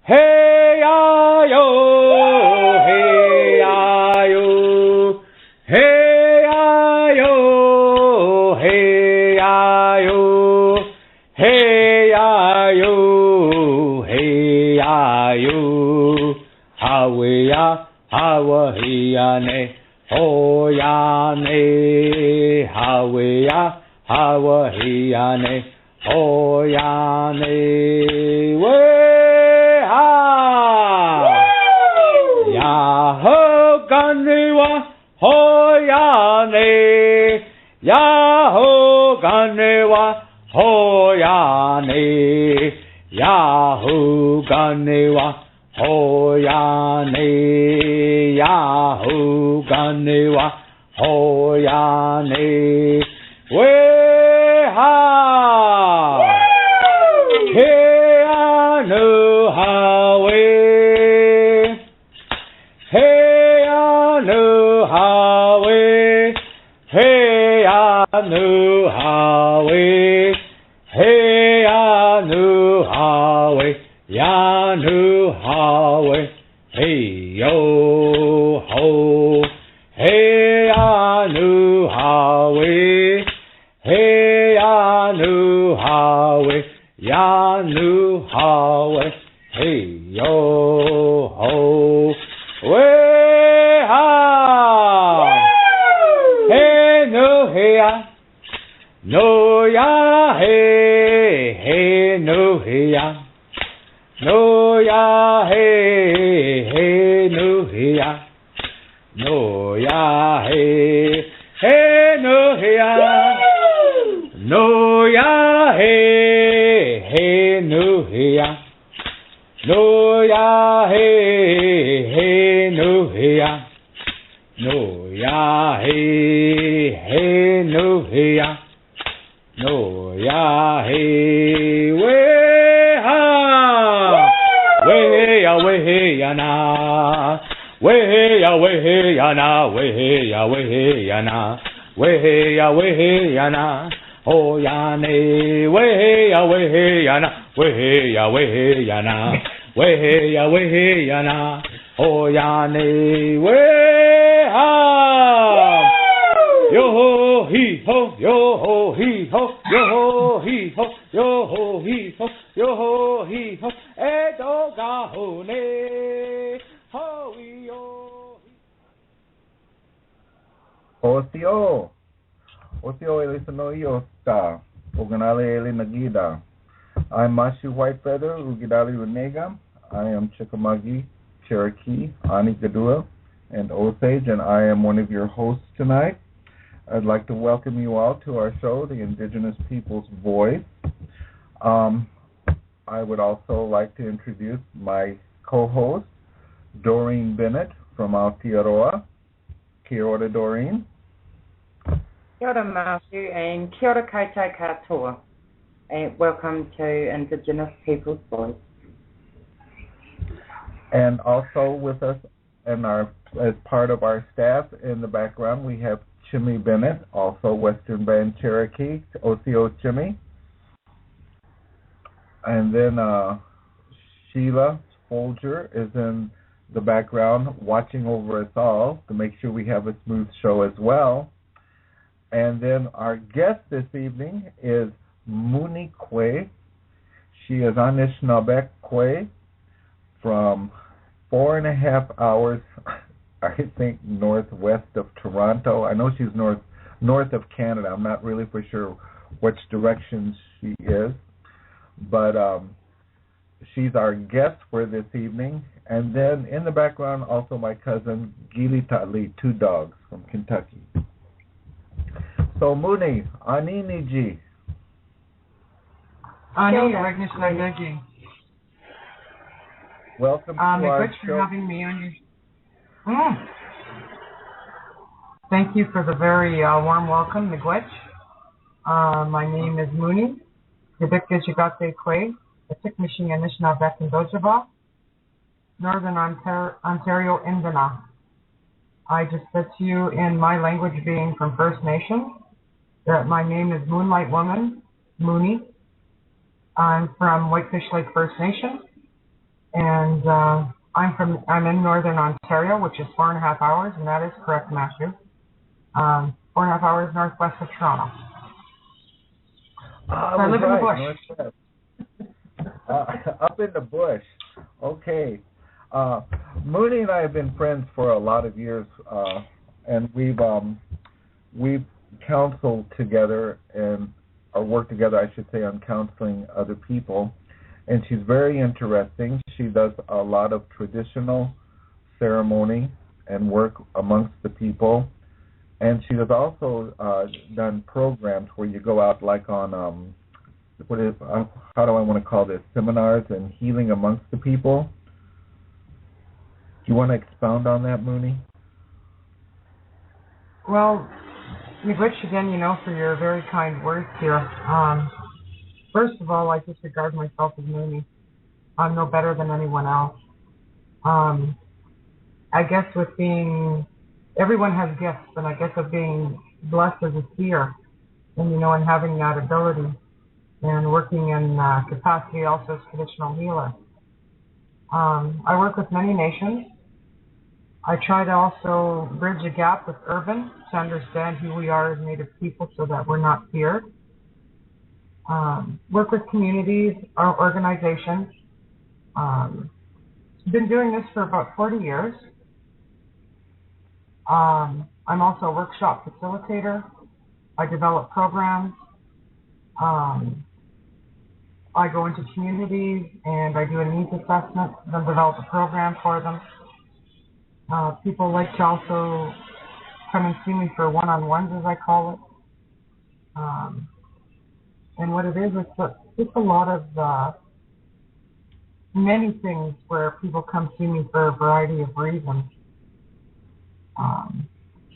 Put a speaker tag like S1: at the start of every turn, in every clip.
S1: hey ya yo, hey ya yo, hey ya yo, hey ya yo, hey ya yo, hey ya yo, hawe ya, hawa he ya ne, ho ya ne, hawe ya, hawa he ya ne, ho ya ne, we ha, ya ho ganewa, ho ya ne, ya ho ganewa, ho ya ne, ya ho ganewa, ho ya ne, ya ho ganewa, ho ya ne, we ha, he anu ha we, he anu ha we, he anu ha we, he anu ha we, ya nu ha we, hey yo ho, hey anu ha we, hey anu ha we, ya nu ha we, hey yo ho, we ha, hey no hey ya, no ya hey, hey no hey ya, no ya hey, hey no hey ya, no ya hey, hey no hey ya, no ya hey, hey no hey ya, no ya hey, hey no hey ya, no ya hey, hey no hey ya, no ya hey, we ha, we hey ya, we hey ya na, we hey ya, we hey ya na, we hey ya, we hey ya na, we hey ya, we hey ya na, oh ya ne, we hey ya, we hey ya na, we hey ya, we hey ya na, we hey ya, we hey ya na, oh ya ne, we ha, yo ho he ho, yo ho he ho, yo ho he ho, yo ho he ho, yo ho he ho, e do ga ho ne, ho yo.
S2: Osio, Osio elisanoio sta, oganale ele nagida. I'm Mashu Whitefeather, Ugidali Renega. I am Chickamauga, Cherokee, Ani Gaduwa, and Osage, and I am one of your hosts tonight. I'd like to welcome you all to our show, The Indigenous People's Voice. I would also like to introduce my co-host, Doreen Bennett from Aotearoa. Kia ora, Doreen.
S3: Kia ora, mashu, and kia ora koutou katoa. And welcome to Indigenous People's Voice.
S2: And also with us, and as part of our staff in the background, we have Chimmy Bennett, also Western Band Cherokee, Osio Chimmy. And then Sheila Folger is in the background watching over us all to make sure we have a smooth show as well. And then our guest this evening is Moonie Kwe. She is Anishnawbek Kwe from 4.5 hours, I think, northwest of Toronto. I know she's north of Canada. I'm not really for sure which direction she is, but she's our guest for this evening. And then in the background, also my cousin Giizhigatekwe, 2 dogs from Kentucky. So Moonie, Aniniji. Welcome to our
S4: show.
S2: For
S4: having me on your. Thank you for the very warm welcome, Miigwech. My name is Moonie, dbik giizhigatekwe, Atikameksheng Anishnawbek in Dojava, Northern Ontario, Indina. I just said to you in my language, being from First Nation, that my name is Moonlight Woman, Moonie. I'm from Whitefish Lake First Nation, And I'm in Northern Ontario, which is 4.5 hours, and that is correct, Matthew. 4.5 hours northwest of Toronto. So I live in the bush.
S2: Up in the bush. Okay. Moonie and I have been friends for a lot of years, and we've counseled together or worked together, I should say, on counseling other people. And she's very interesting. She does a lot of traditional ceremony and work amongst the people. And she has also done programs where you go out like on, how do I want to call this, seminars and healing amongst the people. Do you want to expound on that, Moonie?
S4: Well, Miigwech, again, for your very kind words here. First of all, I just regard myself as Moonie. I'm no better than anyone else. I guess everyone has gifts, and I guess of being blessed as a seer, and having that ability, and working in capacity also as traditional healer. I work with many nations. I try to also bridge a gap with urban to understand who we are as Native people so that we're not feared. Work with communities or organizations. Been doing this for about 40 years. I'm also a workshop facilitator. I develop programs. I go into communities and I do a needs assessment, then develop a program for them. People like to also come and see me for one-on-ones, as I call it. And what it is, it's just a lot of many things where people come see me for a variety of reasons.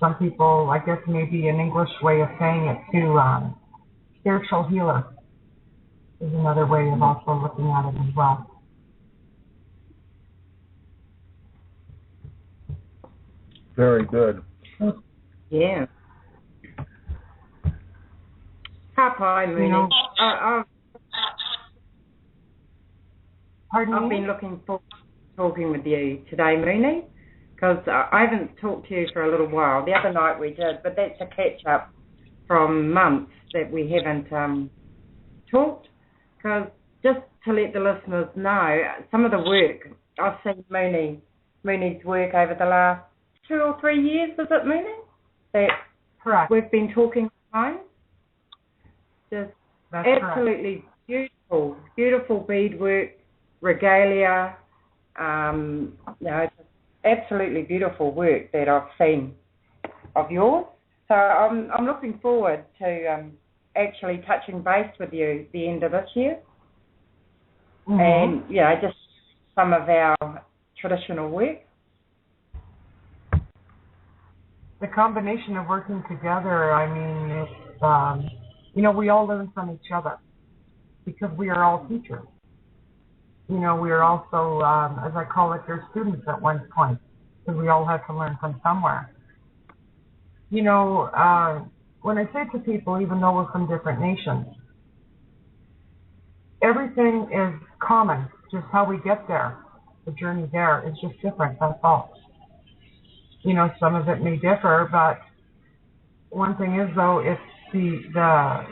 S4: Some people, I guess maybe an English way of saying it too, spiritual healer is another way of also looking at it as well.
S2: Very good.
S3: Yeah. Hi, Moonie. I've been looking forward to talking with you today, Moonie, because I haven't talked to you for a little while. The other night we did, but that's a catch-up from months that we haven't talked. Because just to let the listeners know, some of the work, I've seen Moonie's work over the last 2 or 3 years, is it, Moonie? That
S4: correct.
S3: We've been talking time. Just
S4: that's
S3: absolutely correct. Beautiful beadwork, regalia, just absolutely beautiful work that I've seen of yours. So I'm looking forward to actually touching base with you at the end of this year.
S4: Mm-hmm.
S3: And, just some of our traditional work.
S4: The combination of working together, it's, we all learn from each other because we are all teachers. We are also, as I call it, their students at one point, because we all have to learn from somewhere. When I say to people, even though we're from different nations, everything is common, just how we get there. The journey there is just different, that's all. Some of it may differ, but one thing is, though, it's the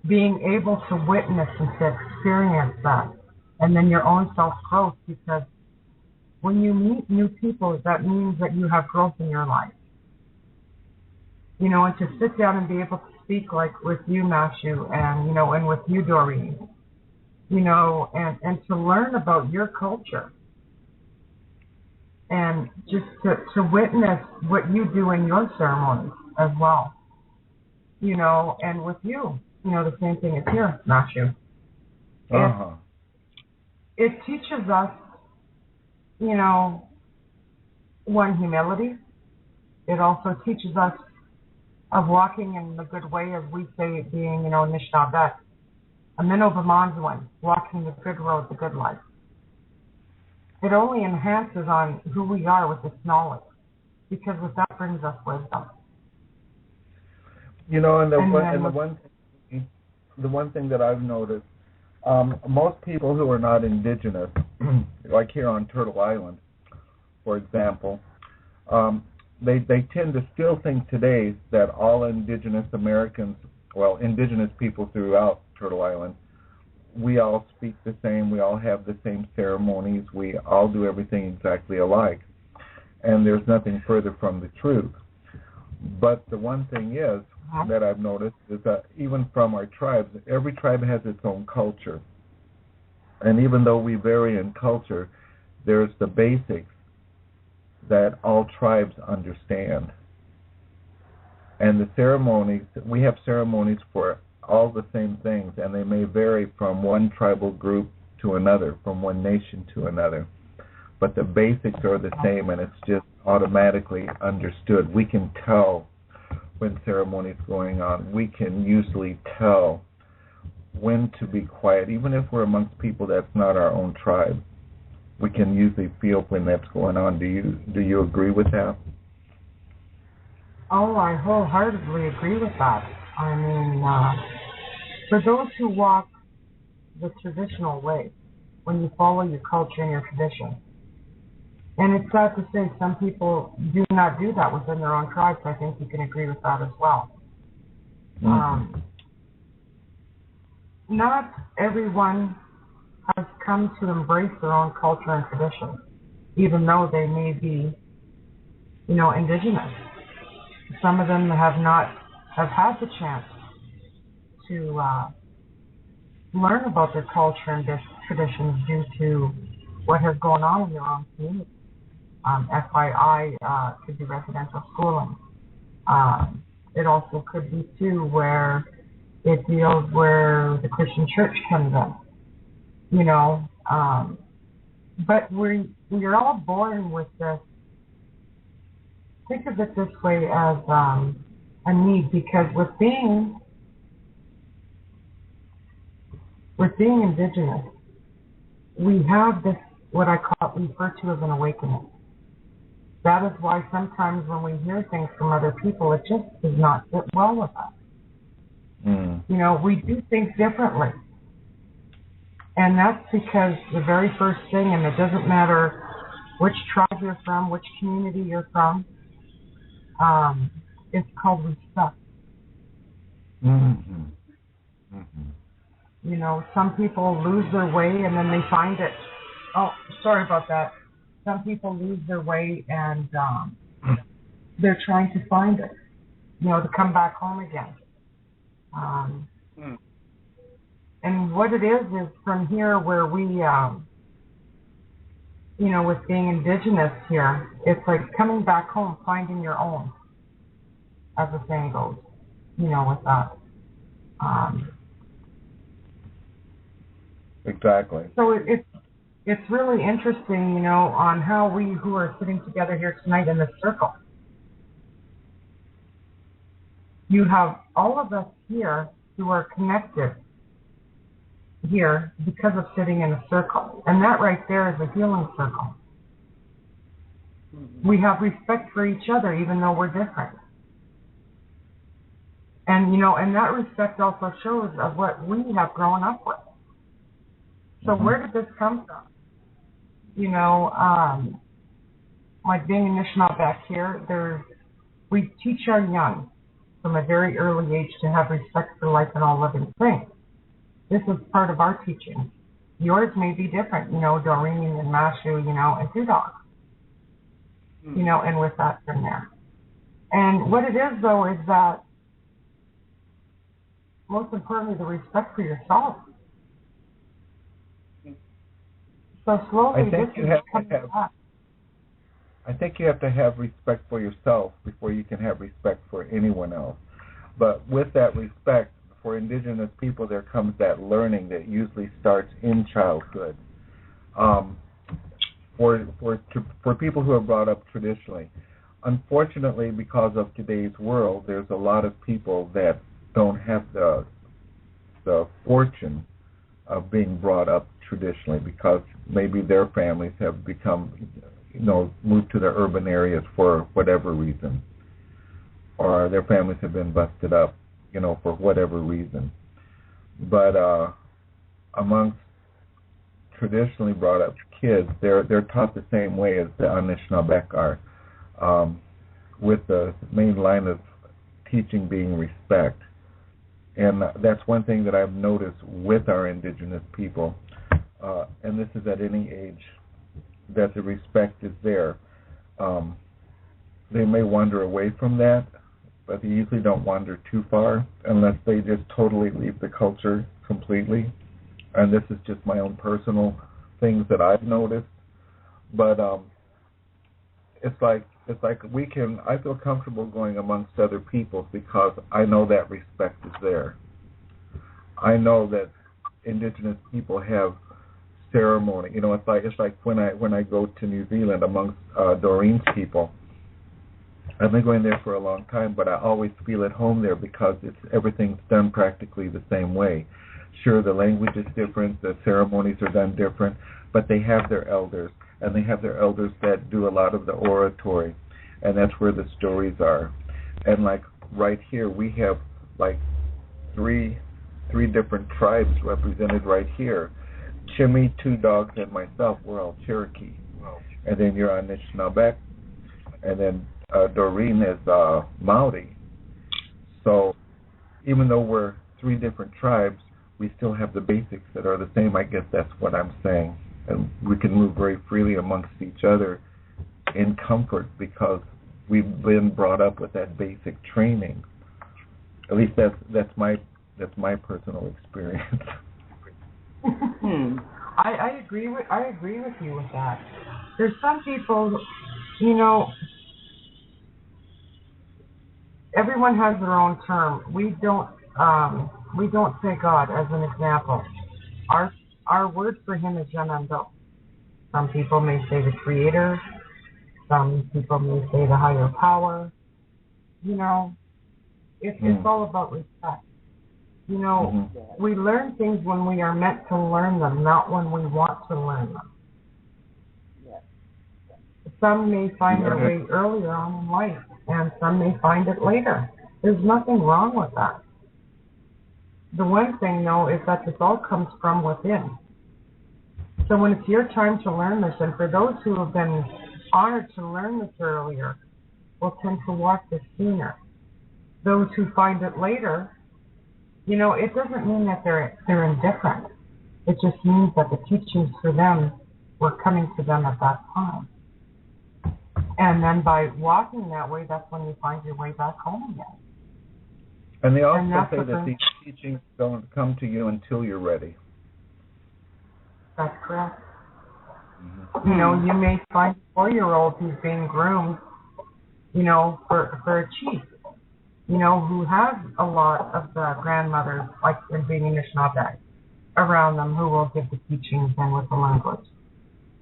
S4: being able to witness and to experience that, and then your own self-growth, because when you meet new people, that means that you have growth in your life. And to sit down and be able to speak like with you, Mashu, and with you, Doreen, and to learn about your culture. And just to witness what you do in your ceremonies as well. And with you, the same thing is here, Mashu.
S2: Uh-huh.
S4: It teaches us, one, humility. It also teaches us of walking in the good way, as we say it being, Anishnawbek. A minnow b'manzwin, walking the good road, the good life. It only enhances on who we are with this knowledge, because with that brings us wisdom.
S2: The one thing that I've noticed, most people who are not indigenous, like here on Turtle Island, for example, they tend to still think today that all indigenous Americans, well, indigenous people throughout Turtle Island, we all speak the same, we all have the same ceremonies, we all do everything exactly alike. And there's nothing further from the truth. But the one thing is that I've noticed is that even from our tribes, every tribe has its own culture. And even though we vary in culture, there's the basics that all tribes understand. And the ceremonies, we have ceremonies for all the same things, and they may vary from one tribal group to another, from one nation to another. But the basics are the same, and it's just automatically understood. We can tell when ceremony is going on. We can usually tell when to be quiet, even if we're amongst people that's not our own tribe. We can usually feel when that's going on. Do you agree with that?
S4: Oh, I wholeheartedly agree with that. I mean, for those who walk the traditional way, when you follow your culture and your tradition, and it's sad to say some people do not do that within their own tribes. I think you can agree with that as well. Mm-hmm. Not everyone has come to embrace their own culture and tradition, even though they may be, indigenous. Some of them have had the chance to learn about their culture and their traditions due to what has gone on in their own community. FYI, could be residential schooling. It also could be, too, where it deals where the Christian church comes in, but we're all born with this. Think of it this way as a need, because with being indigenous, we have this, what I refer to as an awakening. That is why sometimes when we hear things from other people, it just does not sit well with us. Mm. We do things differently. And that's because the very first thing, and it doesn't matter which tribe you're from, which community you're from, it's called respect. Mm-hmm. Mm-hmm. Some people lose their way and then they find it. Oh, sorry about that. Some people lose their way and they're trying to find it, to come back home again. And what it is from here where we, with being indigenous here, it's like coming back home, finding your own, as the saying goes, with that.
S2: Exactly.
S4: So it's really interesting, on how we who are sitting together here tonight in this circle. You have all of us here who are connected here because of sitting in a circle. And that right there is a healing circle. Mm-hmm. We have respect for each other even though we're different. And, and that respect also shows of what we have grown up with. So mm-hmm. Where did this come from? Like being Anishinaabe here, we teach our young from a very early age to have respect for life and all living things. This is part of our teaching. Yours may be different, doreen and mashu, and two dogs, and with that from there. And what it is, though, is that most importantly, the respect for yourself. So slowly,
S2: I think you have to have respect for yourself before you can have respect for anyone else. But with that respect, for indigenous people, there comes that learning that usually starts in childhood. For people who are brought up traditionally, unfortunately, because of today's world, there's a lot of people that don't have the fortune of being brought up traditionally because maybe their families have become, moved to the urban areas for whatever reason, or their families have been busted up, for whatever reason. But amongst traditionally brought up kids, they're taught the same way as the Anishnawbek are, with the main line of teaching being respect. And that's one thing that I've noticed with our indigenous people, and this is at any age, that the respect is there. They may wander away from that, but they usually don't wander too far unless they just totally leave the culture completely. And this is just my own personal things that I've noticed. But it's like I feel comfortable going amongst other peoples because I know that respect is there. I know that indigenous people have ceremony. You know, it's like when I go to New Zealand amongst Doreen's people. I've been going there for a long time, but I always feel at home there because everything's done practically the same way. Sure, the language is different, the ceremonies are done different, but they have their elders, and they have their elders that do a lot of the oratory, and that's where the stories are. And like right here, we have like three different tribes represented right here. Chimmy, Two Dogs, and myself, we're all Cherokee. And then you're Anishnawbek, and then Doreen is Maori. So even though we're three different tribes, we still have the basics that are the same. I guess that's what I'm saying. And we can move very freely amongst each other in comfort because we've been brought up with that basic training. At least that's my personal experience.
S4: I agree with you with that. There's some people, you know, everyone has their own term. We don't say God as an example. Our word for him is Yanando. Some people may say the Creator. Some people may say the higher power. You know, it's all about respect. You know, we learn things when we are meant to learn them, not when we want to learn them. Some may find their way earlier on in life, and some may find it later. There's nothing wrong with that. The one thing, though, is that this all comes from within. So when it's your time to learn this, and for those who have been honored to learn this earlier, will tend to walk this sooner. Those who find it later, you know, it doesn't mean that they're indifferent. It just means that the teachings for them were coming to them at that time. And then by walking that way, that's when you find your way back home again.
S2: And they also say that these teachings don't come to you until you're ready.
S4: That's correct. You know, you may find a 4-year-old who's being groomed, you know, for a chief, you know, who has a lot of the grandmothers, like in being Anishnawbek, around them who will give the teachings and with the language.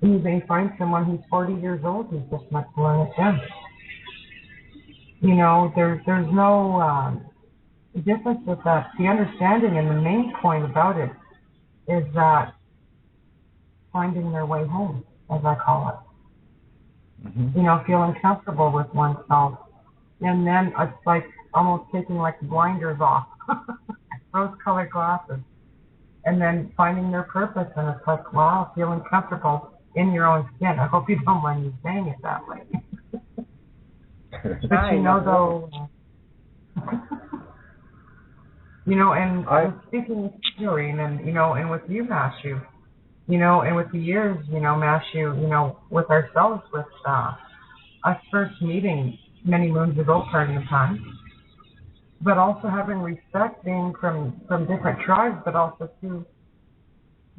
S4: You may find someone who's 40 years old who's just meant to learn it then. You know, there's no difference with that. The understanding and the main point about it is that finding their way home, as I call it. You know, feeling comfortable with oneself. And then it's like almost taking like blinders off, rose-colored glasses, and then finding their purpose. And it's like, wow, feeling comfortable in your own skin. I hope you don't mind me saying it that way. But you know, though, you know, and speaking with Doreen, and you know, and with you, Mashu, you know, and with the years, you know, Mashu, you know, with ourselves, with us first meeting many moons ago, pardon the pun, but also having respect, being from different tribes, but also to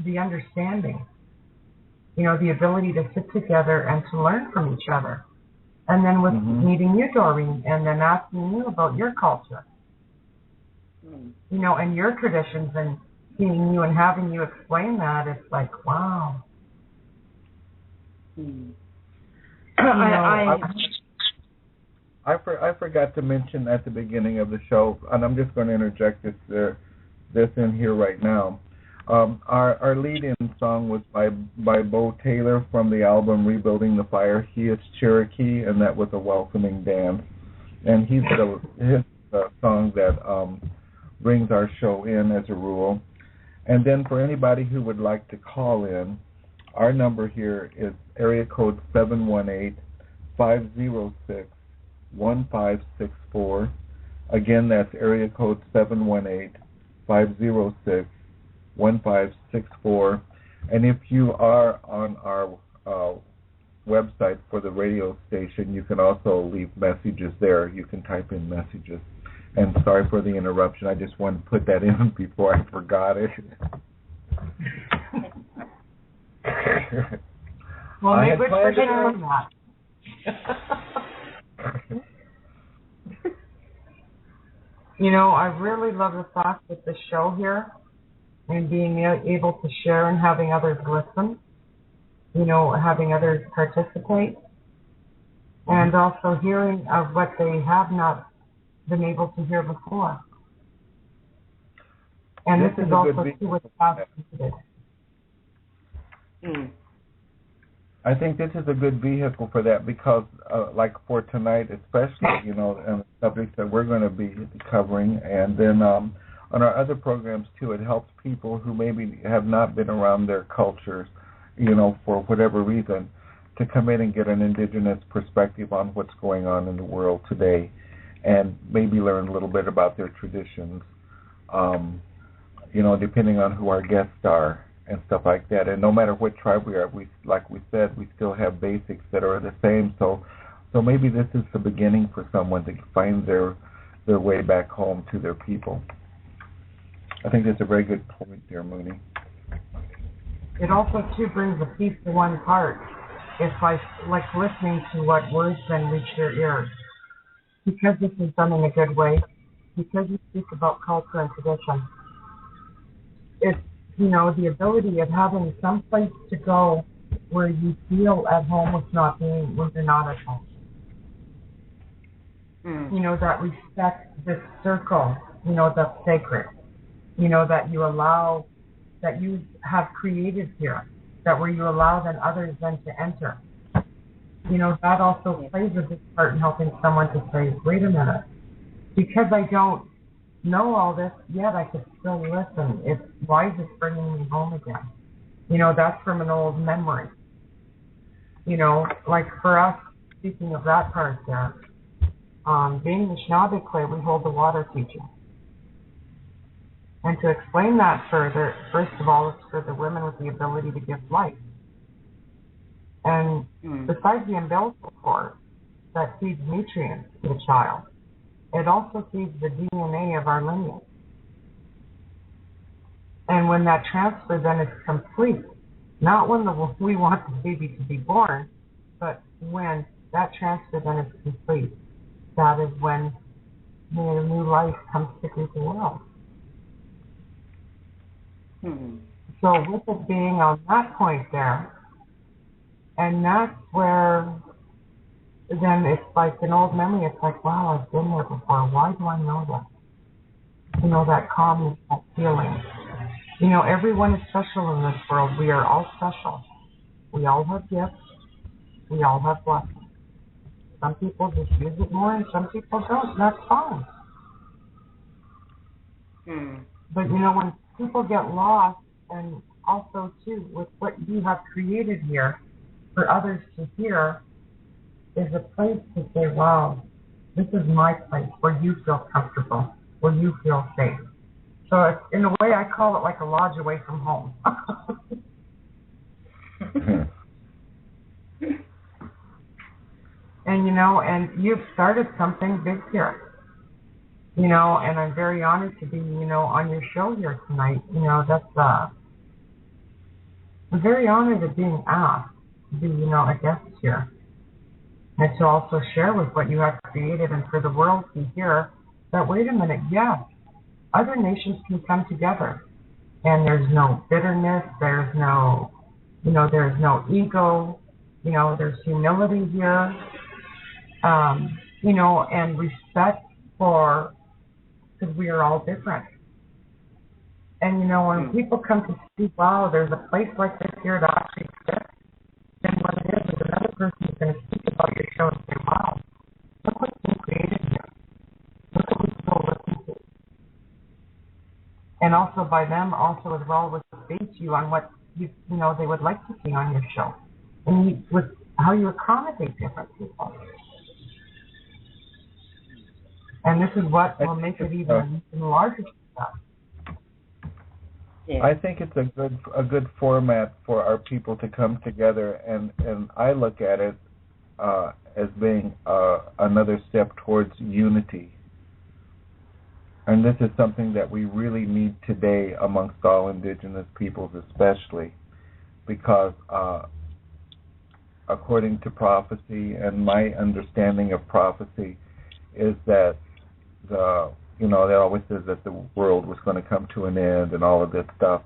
S4: the understanding, you know, the ability to sit together and to learn from each other. And then with meeting you, Doreen, and then asking you about your culture, you know, and your traditions, and seeing you and having you explain that, it's like, wow.
S2: I forgot to mention at the beginning of the show, and I'm just going to interject this in here right now. Our lead-in song was by Bo Taylor from the album Rebuilding the Fire. He is Cherokee, and that was a welcoming dance. And his song that brings our show in as a rule. And then for anybody who would like to call in, our number here is area code 718-506-1564. Again, that's area code 718-506-1564. And if you are on our website for the radio station, you can also leave messages there. You can type in messages. And sorry for the interruption. I just wanted to put that in before I forgot it.
S4: Well, maybe we're forgetting that. You know, I really love the fact with the show here and being able to share and having others listen, you know, having others participate, and also hearing of what they have not been able to hear before. And this is also too what's today.
S2: I think this is a good vehicle for that because, like for tonight especially, you know, and the subjects that we're going to be covering, and then on our other programs too, it helps people who maybe have not been around their cultures, you know, for whatever reason, to come in and get an indigenous perspective on what's going on in the world today, and maybe learn a little bit about their traditions, you know, depending on who our guests are and stuff like that. And no matter what tribe we are, like we said, we still have basics that are the same. So maybe this is the beginning for someone to find their way back home to their people. I think that's a very good point there, Moonie.
S4: It also too brings a piece to one's heart. It's like listening to what words then reach their ears. Because this is done in a good way, because you speak about culture and tradition, it's, you know, the ability of having some place to go where you feel at home when you're not at home. You know, that respect this circle, you know, that's sacred, you know, that you allow, that you have created here, that where you allow then others then to enter. You know, that also plays a big part in helping someone to say, wait a minute, because I don't know all this, yet I could still listen. Why is this bringing me home again? You know, that's from an old memory. You know, like for us, speaking of that part there, being Anishnawbek, we hold the water teaching. And to explain that further, first of all, it's for the women with the ability to give life. And besides the umbilical cord that feeds nutrients to the child, it also feeds the DNA of our lineage. And when that transfer then is complete, not when we want the baby to be born, but when that transfer then is complete, that is when the new life comes to greet the world. So with it being on that point there, and that's where then it's like an old memory. It's like, wow, I've been there before. Why do I know that? You know, that calmness, that feeling. You know, everyone is special in this world. We are all special. We all have gifts. We all have blessings. Some people just use it more and some people don't. And that's fine. But, you know, when people get lost, and also, too, with what you have created here for others to hear, is a place to say, wow, this is my place where you feel comfortable, where you feel safe. So it's, in a way, I call it like a lodge away from home. And, you know, and you've started something big here. You know, and I'm very honored to be, you know, on your show here tonight. You know, that's, I'm very honored at being asked to be, you know, a guest here. And to also share with what you have created and for the world to hear that, wait a minute, yes, other nations can come together. And there's no bitterness, there's no, you know, there's no ego, you know, there's humility here, you know, and respect for, because we are all different. And, you know, when people come to see, wow, there's a place like this here that actually exists, then what it is another person is going to speak about your show and say, wow, look what's been created here. Look what we still listen to. And also by them, also as well, with speak to you on what they would like to see on your show, and with how you accommodate different people. And this is what will make it even larger stuff.
S2: I think it's a good format for our people to come together, and I look at it as being another step towards unity. And this is something that we really need today amongst all indigenous peoples, especially because according to prophecy, and my understanding of prophecy is that they always says that the world was going to come to an end and all of this stuff.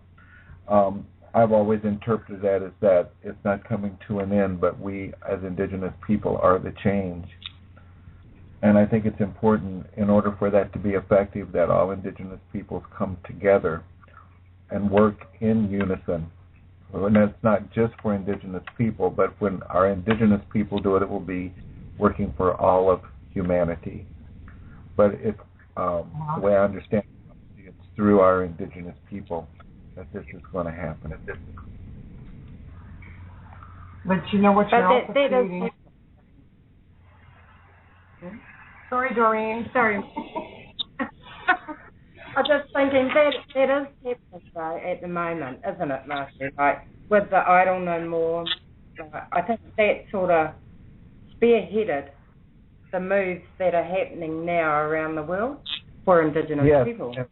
S2: I've always interpreted that as that it's not coming to an end, but we as indigenous people are the change. And I think it's important, in order for that to be effective, that all indigenous peoples come together and work in unison. And that's not just for indigenous people, but when our indigenous people do it, it will be working for all of humanity. But it's the way I understand it, it's through our indigenous people that this is going to happen.
S4: But you know what you're also creating? Sorry, Doreen.
S3: Sorry. I'm just thinking that is happening though at the moment, isn't it, Master? Like with the Idle No More, I think that sort of spearheaded the moves that are happening now around the world for Indigenous people.
S2: Yes,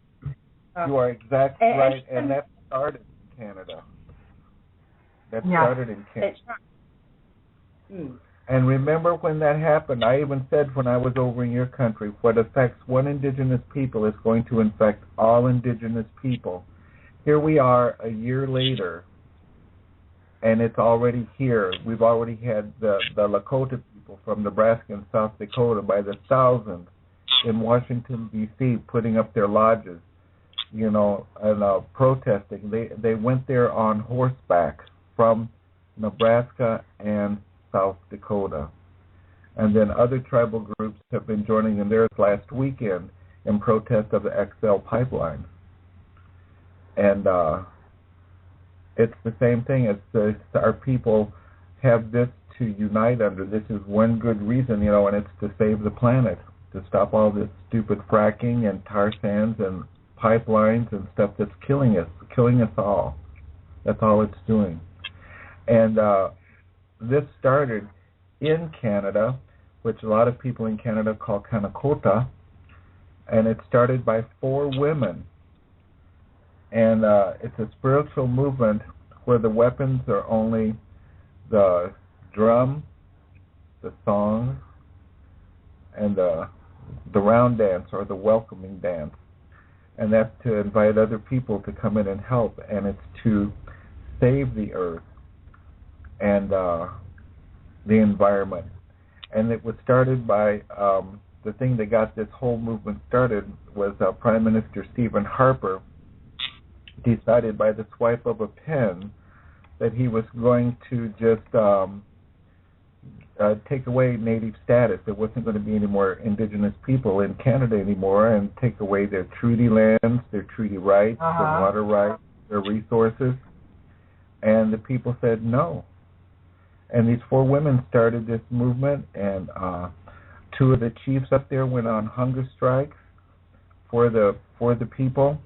S2: you are exactly right, and that started in Canada. Started in Canada.
S3: That's right.
S2: And remember when that happened, I even said when I was over in your country, what affects one indigenous people is going to infect all indigenous people. Here we are a year later, and it's already here. We've already had the Lakota people from Nebraska and South Dakota by the thousands in Washington, D.C., putting up their lodges, and protesting. They went there on horseback from Nebraska and South Dakota. And then other tribal groups have been joining in theirs last weekend in protest of the XL pipeline. And it's the same thing. It's our people have this to unite under. This is one good reason, and it's to save the planet, to stop all this stupid fracking and tar sands and pipelines and stuff that's killing us all. That's all it's doing. And this started in Canada, which a lot of people in Canada call Kanakota, and it started by 4 women. And it's a spiritual movement where the weapons are only the drum, the song, and the round dance, or the welcoming dance. And that's to invite other people to come in and help, and it's to save the earth and the environment. And it was started by the thing that got this whole movement started was Prime Minister Stephen Harper decided by the swipe of a pen that he was going to just take away native status. There wasn't going to be any more indigenous people in Canada anymore, and take away their treaty lands, their treaty rights, their water rights, their resources. And the people said no. And these 4 women started this movement, and 2 of the chiefs up there went on hunger strikes for the people.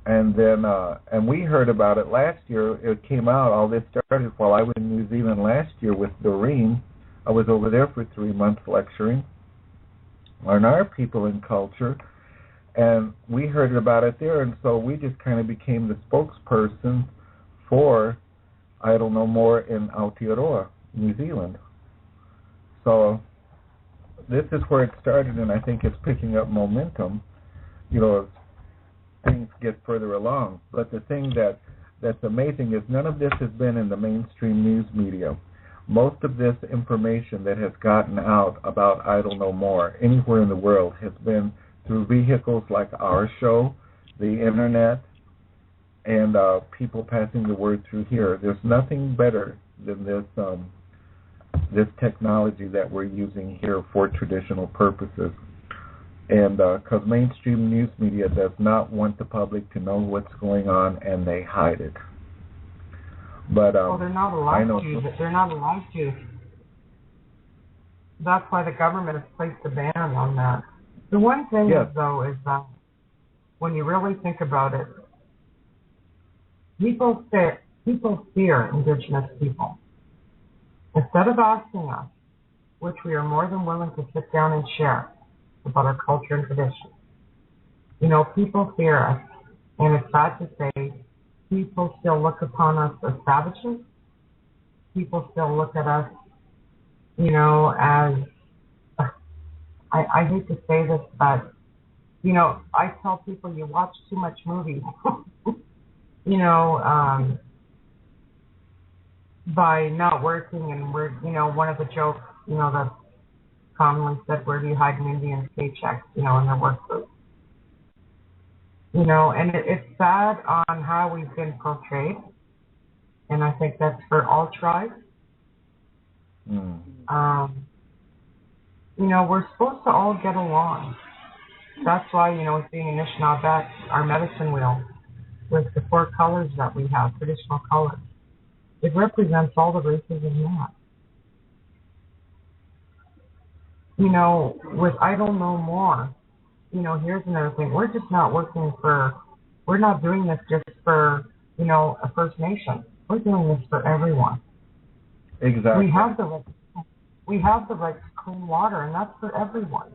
S2: And then and we heard about it last year. It came out, all this started while I was in New Zealand last year with Doreen. I was over there for 3 months lecturing on our people and culture, and we heard about it there, and so we just kind of became the spokesperson for Idle No More in Aotearoa, New Zealand. So this is where it started, and I think it's picking up momentum, as things get further along. But the thing that's amazing is none of this has been in the mainstream news media. Most of this information that has gotten out about Idle No More anywhere in the world has been through vehicles like our show, the internet, and people passing the word through here. There's nothing better than this technology that we're using here for traditional purposes. And because mainstream news media does not want the public to know what's going on, and they hide it. But
S4: well, they're not allowed to. They're not allowed to. That's why the government has placed a ban on that. The one thing is, though, is that when you really think about it, people fear Indigenous people. Instead of asking us, which we are more than willing to sit down and share about our culture and tradition, people fear us, and it's sad to say, people still look upon us as savages. People still look at us, as, I hate to say this, but, I tell people you watch too much movies, by not working, and we're, one of the jokes, that's commonly said, where do you hide an Indian's paychecks, in their work group? And it's sad on how we've been portrayed, and I think that's for all tribes. We're supposed to all get along. That's why, with being Anishinaabe, our medicine wheel, with the 4 colors that we have, traditional colors, it represents all the races in that. With I Don't Know More, here's another thing. We're just not we're not doing this just for, a First Nation. We're doing this for everyone.
S2: Exactly.
S4: We have the right to clean water, and that's for everyone.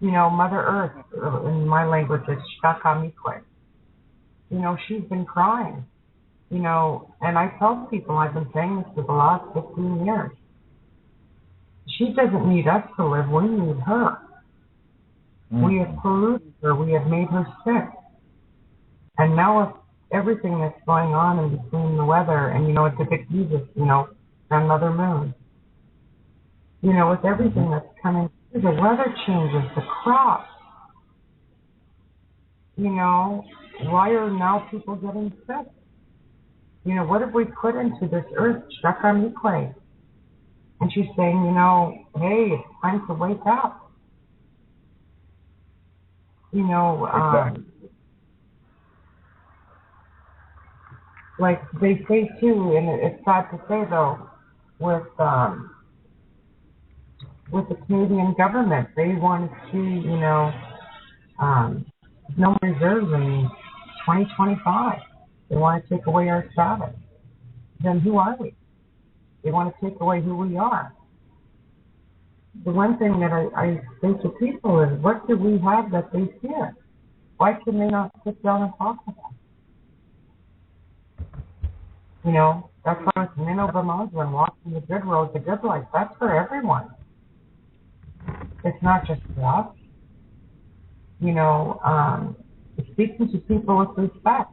S4: Mother Earth, in my language, is Atikameksheng. She's been crying. And I tell people, I've been saying this for the last 15 years. She doesn't need us to live, we need her. We have polluted her, we have made her sick. And now with everything that's going on in between the weather, and it's a big Jesus, grandmother moon. With everything that's coming, the weather changes, the crops. Why are now people getting sick? What have we put into this earth? Cherokee. And she's saying, hey, it's time to wake up.
S2: Exactly.
S4: Like they say too, and it's sad to say though, with the Canadian government, they want to see, no reserves in 2025. They want to take away our status. Then who are we? They want to take away who we are. The one thing that I say to people is, what do we have that they fear? Why can they not sit down and talk to them? That's why it's Minnow Vermont and walking the good road, the good life. That's for everyone. It's not just for us. Speaking to people with respect.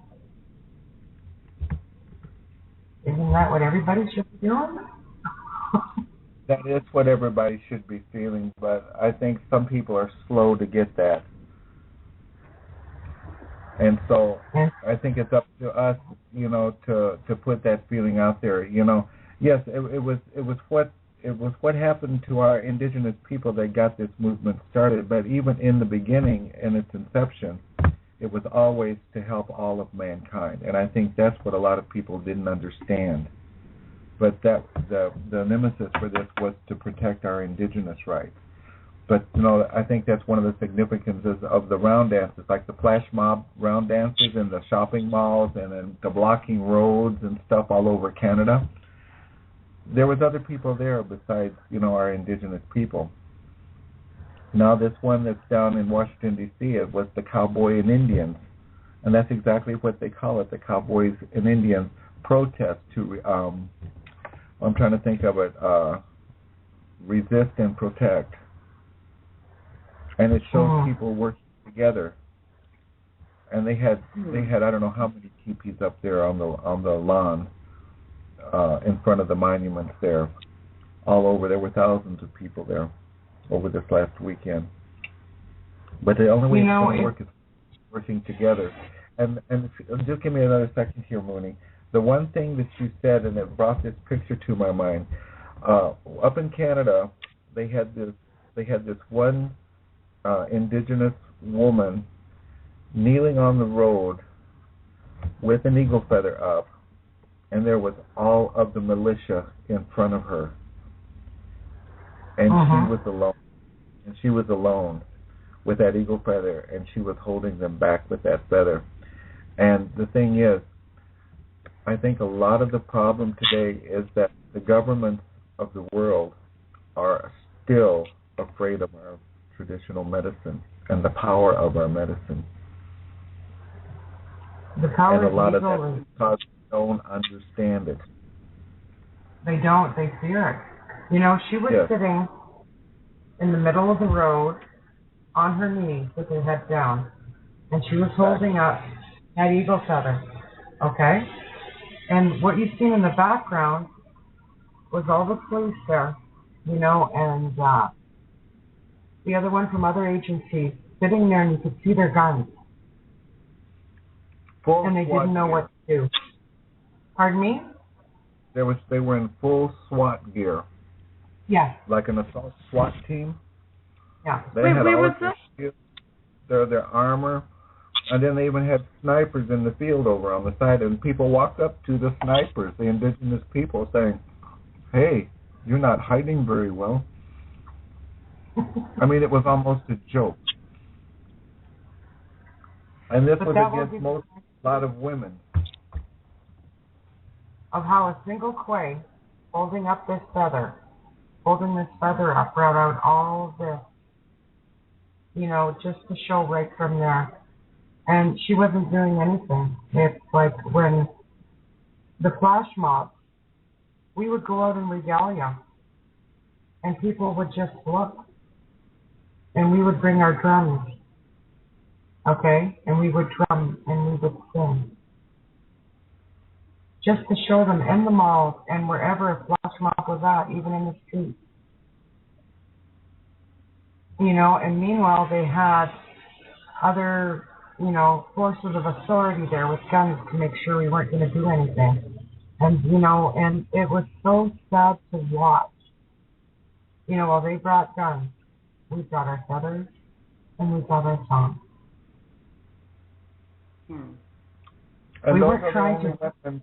S4: Isn't that what everybody should be doing?
S2: That is what everybody should be feeling, but I think some people are slow to get that. And so I think it's up to us, to put that feeling out there. Yes, it was what happened to our Indigenous people that got this movement started. But even in the beginning, in its inception, it was always to help all of mankind. And I think that's what a lot of people didn't understand. But that the nemesis for this was to protect our Indigenous rights. But, I think that's one of the significances of the round dances, like the flash mob round dances in the shopping malls and in the blocking roads and stuff all over Canada. There was other people there besides, our Indigenous people. Now this one that's down in Washington, D.C., it was the Cowboy and Indians. And that's exactly what they call it, the Cowboys and Indians protest to, I'm trying to think of it, resist and protect. And it shows people working together. And they had I don't know how many teepees up there on the lawn in front of the monuments there, all over. There were thousands of people there over this last weekend. But the only way it's going to work is working together. And just give me another second here, Moonie. The one thing that you said, and it brought this picture to my mind, up in Canada, they had this one Indigenous woman kneeling on the road with an eagle feather up, and there was all of the militia in front of her. And she was alone. And she was alone with that eagle feather, and she was holding them back with that feather. And the thing is, I think a lot of the problem today is that the governments of the world are still afraid of our traditional medicine and the power of our medicine.
S4: The power
S2: and a lot
S4: of
S2: that is because they don't understand it.
S4: They don't. They fear it. You know, she was sitting in the middle of the road on her knees with her head down, and she was holding up that eagle feather, okay? And what you've seen in the background was all the police there, you know, and the other one from other agencies sitting there, and you could see their guns. And they didn't know what to do. Pardon me?
S2: They were in full SWAT gear.
S4: Yes.
S2: Like an assault SWAT team.
S4: Yeah.
S2: They had all of their armor, and then they even had snipers in the field over on the side, and people walked up to the snipers, the indigenous people, saying, "Hey, you're not hiding very well." I mean, it was almost a joke. And this was against a lot of women.
S4: Of how a single Quay holding up this feather, holding this feather up, brought out all this, you know, just to show right from there. And she wasn't doing anything. It's like when the flash mob, we would go out in regalia, and people would just look, and we would bring our drums, okay, and we would drum and we would sing, just to show them in the malls and wherever a flash mob was at, even in the streets. You know, and meanwhile they had other, you know, forces of authority there with guns to make sure we weren't going to do anything. And, you know, and it was so sad to watch. You know, while they brought guns, we brought our feathers and we brought our songs.
S2: And we weren't trying to... Weapons.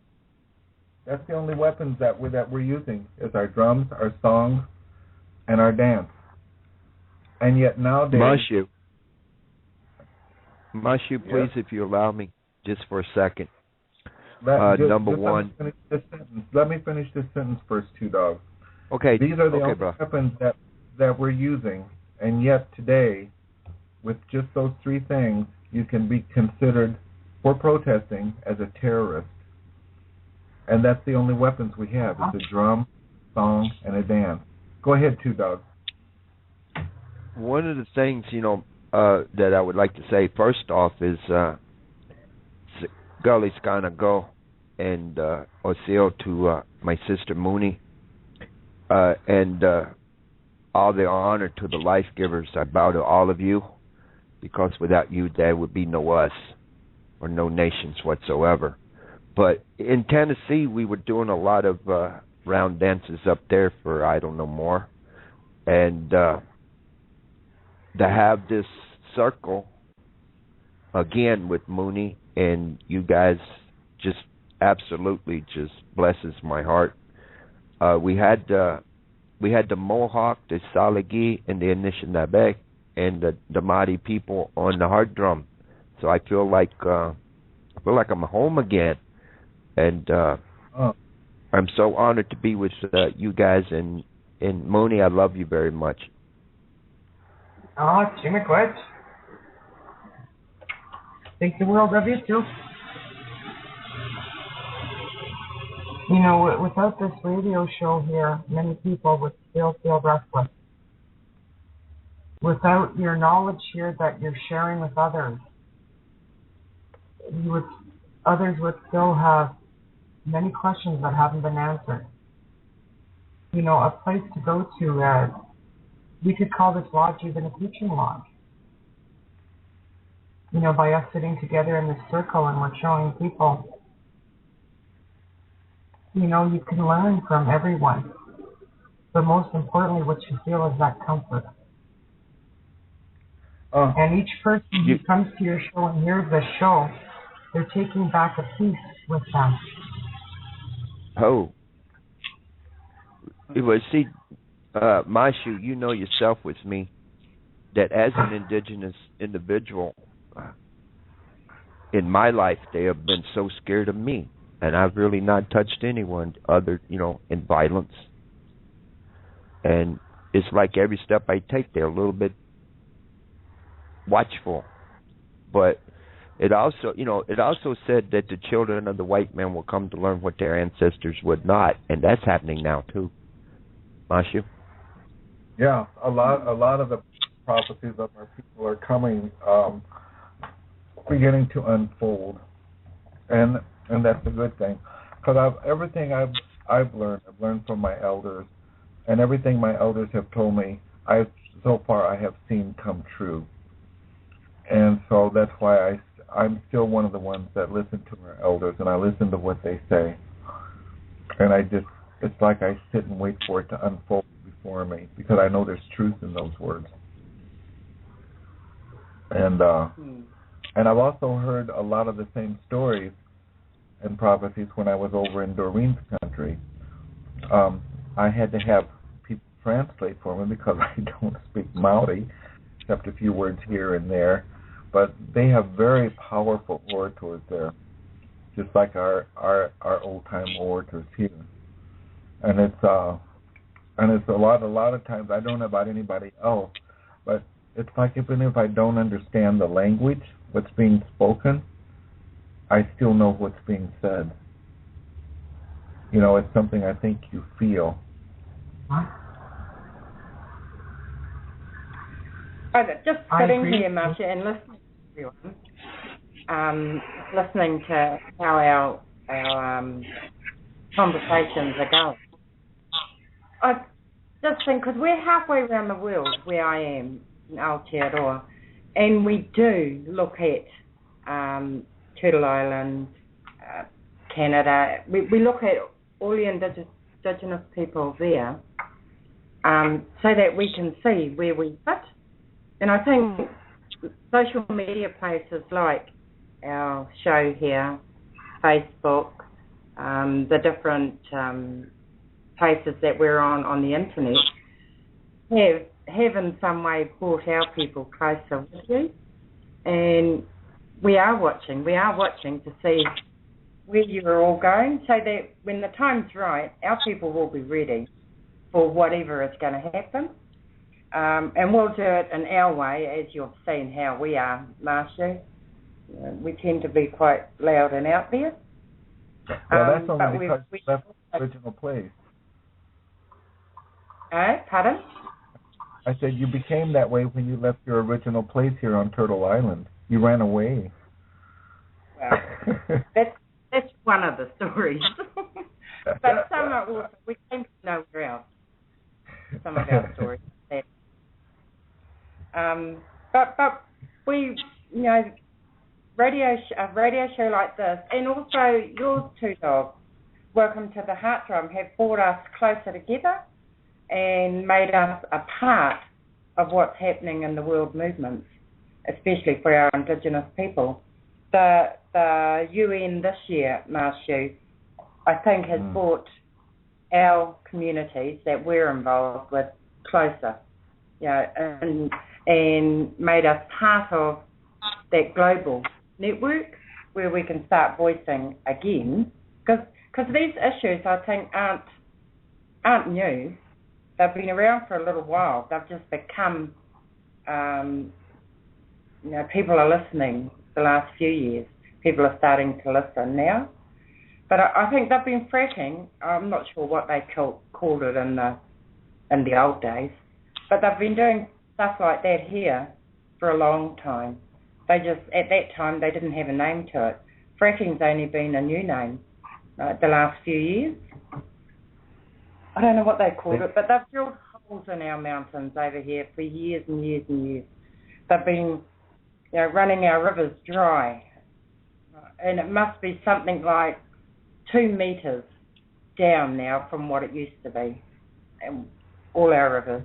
S2: That's the only weapons that we're using, is our drums, our songs, and our dance. And yet nowadays...
S5: Mashu, please, if you allow me, just for a second. Number one...
S2: Let me finish this sentence first, two dogs.
S5: Okay.
S2: These are the only weapons that we're using, and yet today, with just those three things, you can be considered, for protesting, as a terrorist. And that's the only weapons we have. It's a drum, song, and a dance. Go ahead, two dogs.
S5: One of the things, you know, that I would like to say first off is Gully's gonna go and Oseo to my sister Moonie, and all the honor to the life givers. I bow to all of you, because without you there would be no us or no nations whatsoever. But in Tennessee, we were doing a lot of round dances up there for I don't know more, and to have this circle again with Moonie and you guys just absolutely just blesses my heart. We had the Mohawk, the Tsalagi, and the Anishnawbek, and the Ngati people on the hard drum. So I feel like I'm home again, and I'm so honored to be with you guys, and Moonie, I love you very much.
S4: Oh, Atikameksheng. Think the world of you too. You know, without this radio show here, many people would still feel restless. Without your knowledge here that you're sharing with others, others would still have many questions that haven't been answered. You know, a place to go to, we could call this lodge even a teaching lodge. You know, by us sitting together in this circle and we're showing people, you know, you can learn from everyone. But most importantly, what you feel is that comfort. And each person who comes to your show and hears the show, they're taking back a piece with them.
S5: Oh. Well, see, Mashu, you know yourself with me that as an indigenous individual in my life, they have been so scared of me. And I've really not touched anyone other, in violence. And it's like every step I take, they're a little bit watchful. But it also said that the children of the white men will come to learn what their ancestors would not. And that's happening now, too. Mashu?
S2: Yeah, a lot of the prophecies of our people are coming, beginning to unfold. And that's a good thing, because everything I've learned from my elders, and everything my elders have told me, so far I have seen come true, and so that's why I'm still one of the ones that listen to our elders, and I listen to what they say, and it's like I sit and wait for it to unfold before me, because I know there's truth in those words, and I've also heard a lot of the same stories and prophecies when I was over in Doreen's country. I had to have people translate for me because I don't speak Maori, except a few words here and there. But they have very powerful orators there, just like our old time orators here. And it's a lot of times I don't know about anybody else, but it's like even if I don't understand the language, what's being spoken, I still know what's being said. It's something I think you feel.
S3: Just sitting here, Masha, and listening to everyone, listening to how our conversations are going. I just think, because we're halfway around the world where I am in Aotearoa, and we do look at Turtle Island, Canada. We look at all the indigenous people there, so that we can see where we fit. And I think social media places like our show here, Facebook, the different places that we're on the internet, have in some way brought our people closer with you. And we are watching to see where you're all going, so that when the time's right, our people will be ready for whatever is going to happen. And we'll do it in our way, as you've seen how we are, Mashu. We tend to be quite loud and out there.
S2: Well, that's only because we left the original place.
S3: Pardon?
S2: I said you became that way when you left your original place here on Turtle Island. You ran away.
S3: Well, that's one of the stories. But some are, we came from nowhere else. Some of our stories. But we, a radio show like this, and also yours too, Dog, Welcome to the Heart Drum, have brought us closer together and made us a part of what's happening in the world movements, especially for our Indigenous people. The UN this year, Mashu, I think has brought our communities that we're involved with closer, and made us part of that global network where we can start voicing again. Because these issues, I think, aren't new. They've been around for a little while. They've just become, people are listening the last few years. People are starting to listen now. But I think they've been fracking. I'm not sure what they called it in the old days. But they've been doing stuff like that here for a long time. They just, at that time, they didn't have a name to it. Fracking's only been a new name the last few years. I don't know what they called it, but they've drilled holes in our mountains over here for years and years and years. They've been, running our rivers dry. And it must be something like 2 meters down now from what it used to be. And all our rivers.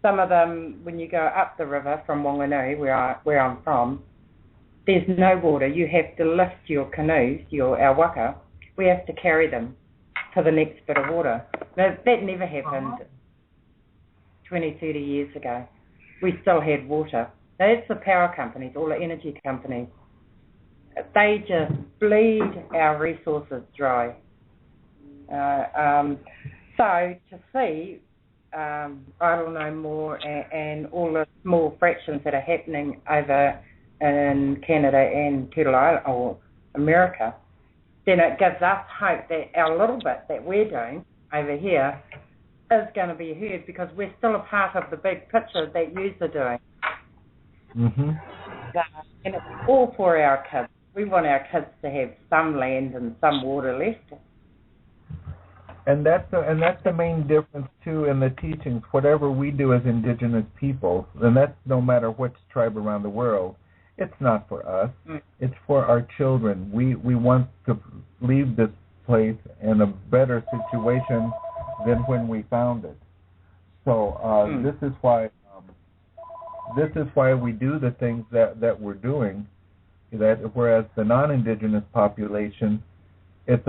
S3: Some of them, when you go up the river from Wainuiarua, where I'm from, there's no water. You have to lift your canoes, our waka. We have to carry them to the next bit of water. That never happened 20, 30 years ago. We still had water. That's the power companies, all the energy companies. They just bleed our resources dry. So to see I don't know more and all the small fractions that are happening over in Canada and Turtle Island or America, then it gives us hope that our little bit that we're doing over here is going to be heard, because we're still a part of the big picture that you are doing.
S2: Mm-hmm.
S3: And it's all for our kids. We want our kids to have some land and some water left.
S2: And that's the main difference too in the teachings. Whatever we do as Indigenous peoples, and that's no matter which tribe around the world, it's not for us. It's for our children. We want to leave this place in a better situation than when we found it. So this is why we do the things that we're doing. That whereas the non-Indigenous population, it's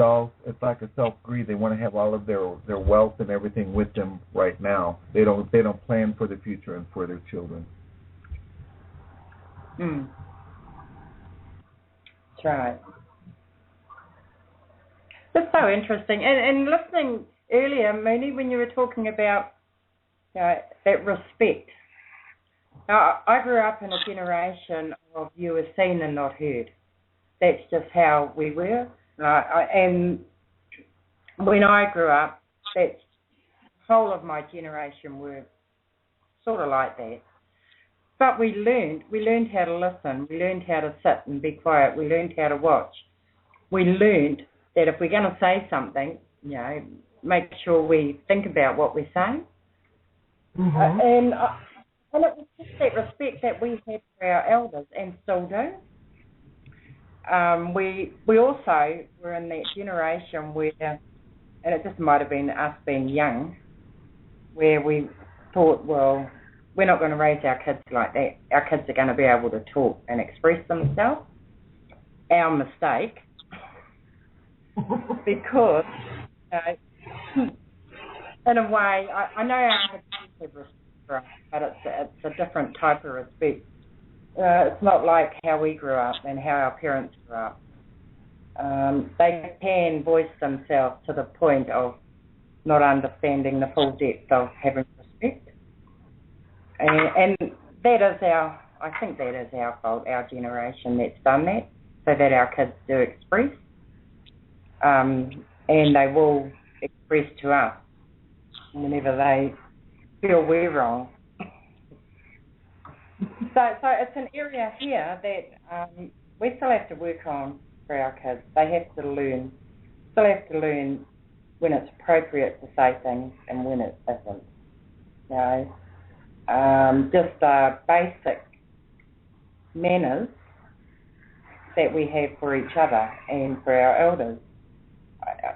S2: like a self-greed. They want to have all of their wealth and everything with them right now. They don't plan for the future and for their children.
S3: That's right. That's so interesting. And listening earlier, Moonie, when you were talking about that respect. Now, I grew up in a generation of you were seen and not heard. That's just how we were. And when I grew up, the whole of my generation were sort of like that. But we learned how to listen. We learned how to sit and be quiet. We learned how to watch. We learned that if we're going to say something, make sure we think about what we're saying. Mm-hmm. And it was just that respect that we had for our elders and still do. We also were in that generation where, and it just might have been us being young, where we thought, well, we're not going to raise our kids like that. Our kids are going to be able to talk and express themselves. Our mistake, because in a way, I know our kids have respect for us, but it's a different type of respect. It's not like how we grew up and how our parents grew up. They can voice themselves to the point of not understanding the full depth of having respect. And that is I think that is our fault, our generation that's done that, so that our kids do express. And they will express to us whenever they feel we're wrong. So it's an area here that we still have to work on for our kids. They still have to learn when it's appropriate to say things and when it isn't. Just basic manners that we have for each other and for our elders.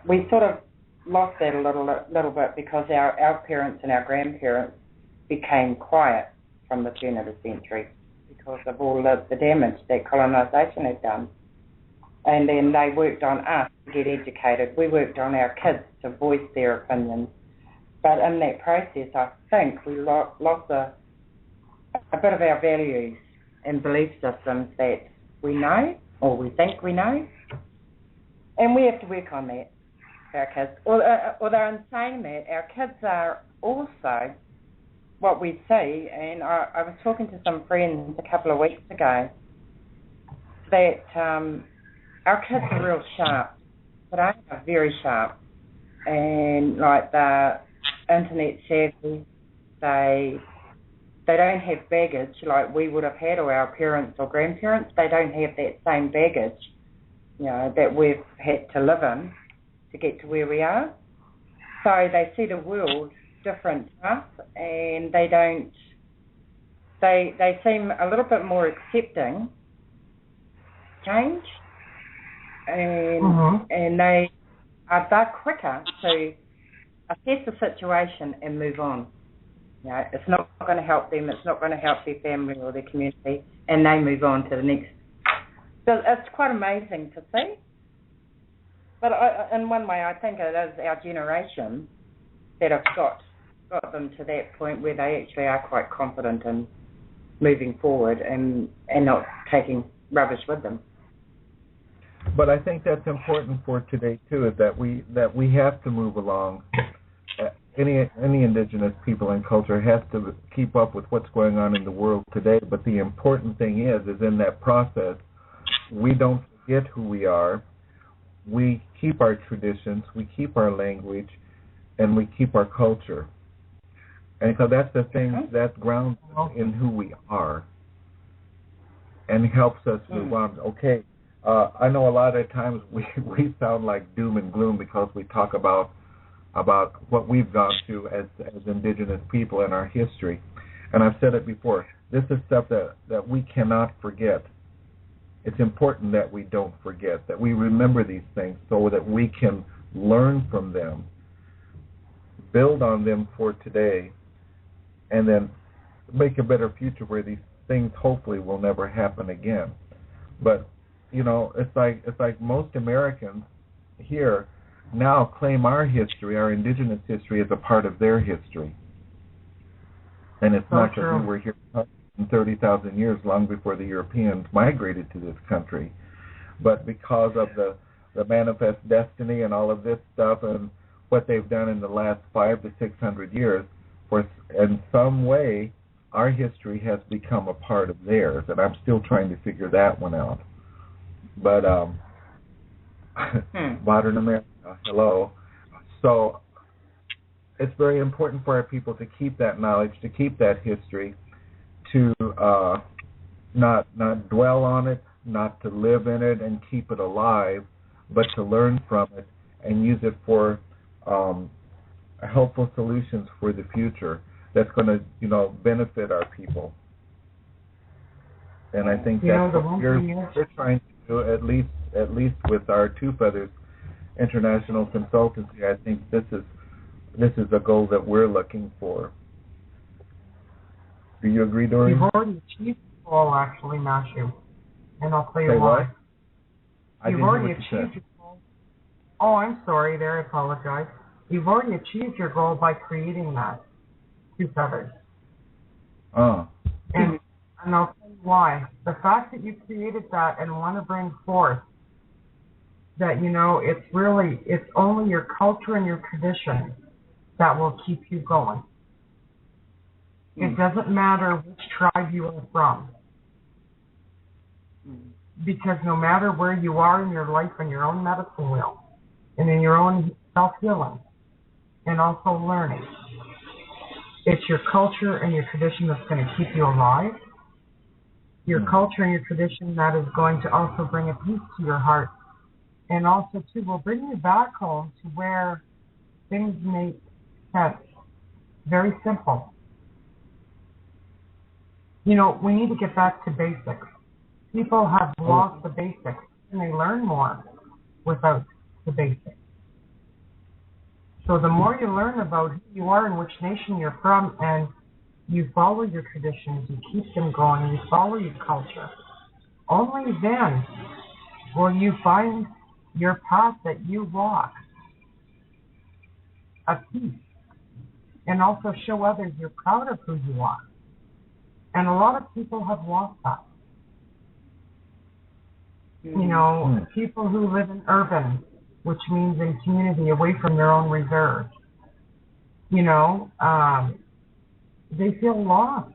S3: We sort of lost that a little bit because our parents and our grandparents became quiet from the turn of the century because of all the damage that colonisation had done. And then they worked on us to get educated. We worked on our kids to voice their opinions. But in that process, I think we lost a bit of our values and belief systems that we know or we think we know. And we have to work on that for our kids. Although in saying that, our kids are also what we see, and I was talking to some friends a couple of weeks ago, that our kids are real sharp. Today are very sharp. And like the internet savvy, they don't have baggage like we would have had, or our parents or grandparents. They don't have that same baggage, that we've had to live in to get to where we are. So they see the world different to us, and they seem a little bit more accepting change, and they are quicker to assess the situation and move on. It's not going to help them, it's not going to help their family or their community, and they move on to the next. So it's quite amazing to see. But in one way, I think it is our generation that have got them to that point where they actually are quite confident in moving forward and not taking rubbish with them.
S2: But I think that's important for today too, is that we have to move along. Any indigenous people and culture has to keep up with what's going on in the world today. But the important thing is in that process, we don't forget who we are. We keep our traditions, we keep our language, and we keep our culture. And so that's the thing that grounds us in who we are and helps us move on. Okay, I know a lot of times we sound like doom and gloom because we talk about what we've gone through as indigenous people in our history. And I've said it before, this is stuff that we cannot forget. It's important that we don't forget, that we remember these things so that we can learn from them, build on them for today, and then make a better future where these things hopefully will never happen again. But, you know, it's like most Americans here now claim our history, our indigenous history, as a part of their history. And it's not because we were here 30,000 years, long before the Europeans migrated to this country, but because of the manifest destiny and all of this stuff and what they've done in the last 500 to 600 years, in some way, our history has become a part of theirs, and I'm still trying to figure that one out. But modern America, hello. So it's very important for our people to keep that knowledge, to keep that history, to not dwell on it, not to live in it and keep it alive, but to learn from it and use it for helpful solutions for the future that's going to, you know, benefit our people. And I think that's what we're trying to do, at least with our Two Feathers International Consultancy. I think this is a goal that we're looking for. Do you agree, Doreen?
S4: You've already achieved the goal, actually, Mashu. And I'll tell you why. You've already achieved your goal. Oh, I'm sorry there. I apologize. You've already achieved your goal by creating that. Two Feathers.
S2: Oh.
S4: And I'll tell you why. The fact that you created that and want to bring forth that, you know, it's only your culture and your tradition that will keep you going. It doesn't matter which tribe you are from. Because no matter where you are in your life, in your own medicine wheel, and in your own self-healing, and also learning, it's your culture and your tradition that's going to keep you alive. Your culture and your tradition that is going to also bring a peace to your heart. And also, too, will bring you back home to where things make sense. Very simple. You know, we need to get back to basics. People have lost the basics, and they learn more without the basics. So the more you learn about who you are and which nation you're from, and you follow your traditions, you keep them going, you follow your culture, only then will you find your path that you walk of peace, and also show others you're proud of who you are. And a lot of people have lost that. You know, people who live in urban, which means in community, away from their own reserve, you know, they feel lost.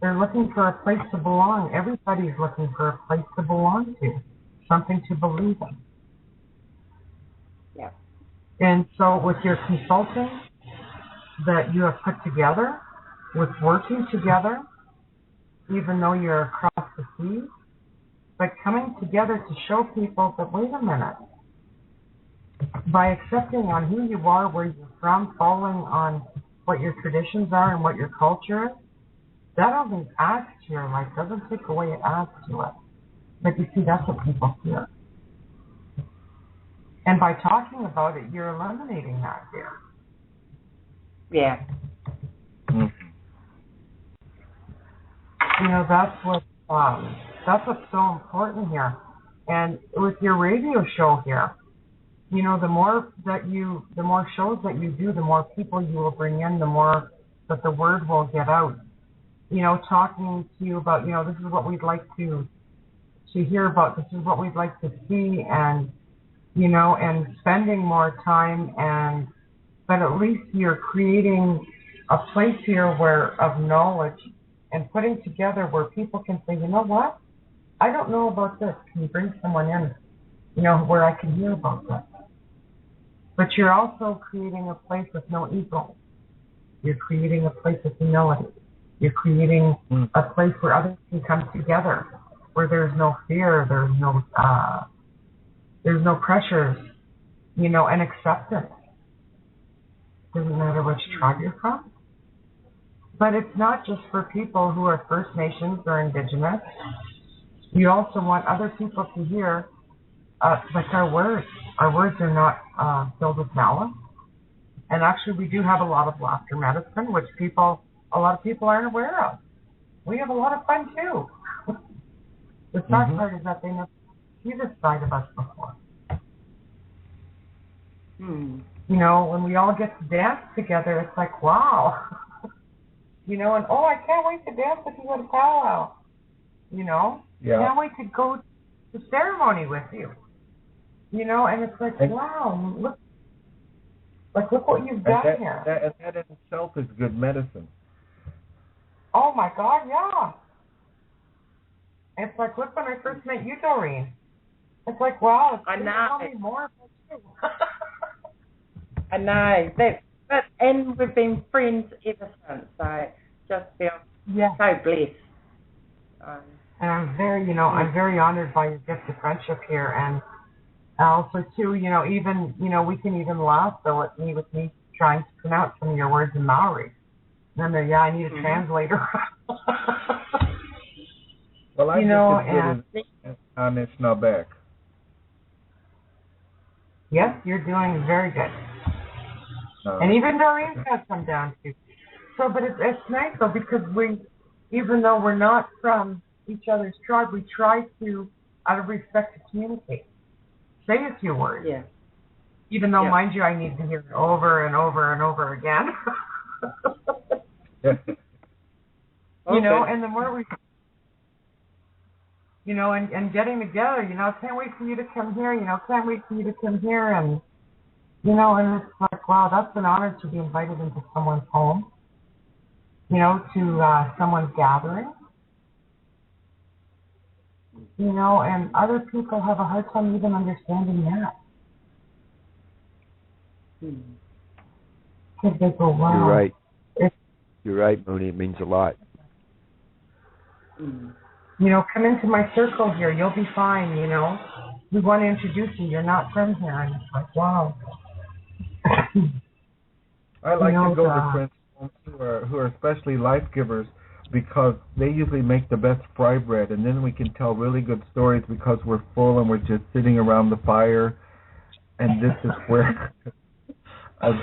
S4: They're looking for a place to belong. Everybody's looking for a place to belong to, something to believe in.
S3: Yeah.
S4: And so with your consulting that you have put together, with working together, even though you're across the seas, but coming together to show people that, wait a minute, by accepting on who you are, where you're from, following on what your traditions are and what your culture is, that only adds to your life, doesn't take away, it adds to it. But you see, that's what people fear. And by talking about it, you're eliminating that fear.
S3: Yeah.
S4: You know, that's what's so important here. And with your radio show here, you know, the more shows that you do, the more people you will bring in, the more that the word will get out. You know, talking to you about, you know, this is what we'd like to hear about, this is what we'd like to see, and, you know, and spending more time, but at least you're creating a place here of knowledge and putting together where people can say, you know what, I don't know about this. Can you bring someone in, you know, where I can hear about this? But you're also creating a place with no ego. You're creating a place of humility. You're creating a place where others can come together, where there's no fear, there's no pressures, you know, and acceptance. Doesn't matter which tribe you're from. But it's not just for people who are First Nations or Indigenous. You also want other people to hear, like our words. Our words are not filled with malice. And actually, we do have a lot of laughter medicine, which a lot of people aren't aware of. We have a lot of fun, too. The sad part is that they never see this side of us before. You know, when we all get to dance together, it's like, wow. You know, and I can't wait to dance with you at a powwow. You know?
S2: Yeah.
S4: Can't wait to go to ceremony with you. You know, and it's like, wow, look what you've done here.
S2: That in itself is good medicine.
S4: Oh my God, yeah. It's like, look, when I first met you, Doreen. It's like, wow, tell me more about you.
S3: I know. And we've been friends ever since. So I just feel so blessed.
S4: And I'm very honored by your gift of friendship here. And also, too, you know, even, you know, we can even laugh, though, at me with me trying to pronounce some of your words in Maori. And then, I need a translator.
S2: Well, I just did Anishnawbek.
S4: Yes, you're doing very good. And even Doreen's got some down too. So, but it's nice though, because even though we're not from each other's tribe, we try to, out of respect, to communicate. Say a few words.
S3: Yeah.
S4: Even though, mind you, I need to hear it over and over and over again. You know, and the more we, you know, and getting together, you know, can't wait for you to come here, you know, can't wait for you to come here, and, you know, and it's like, wow, that's an honor to be invited into someone's home, you know, to someone's gathering, you know, and other people have a hard time even understanding that. Because they go, wow.
S5: You're right. You're right, Moonie. It means a lot.
S4: You know, come into my circle here. You'll be fine, you know. We want to introduce you. You're not from here. And it's like, wow.
S2: I like to go to friends who are especially life givers, because they usually make the best fry bread, and then we can tell really good stories because we're full and we're just sitting around the fire. And this is where... have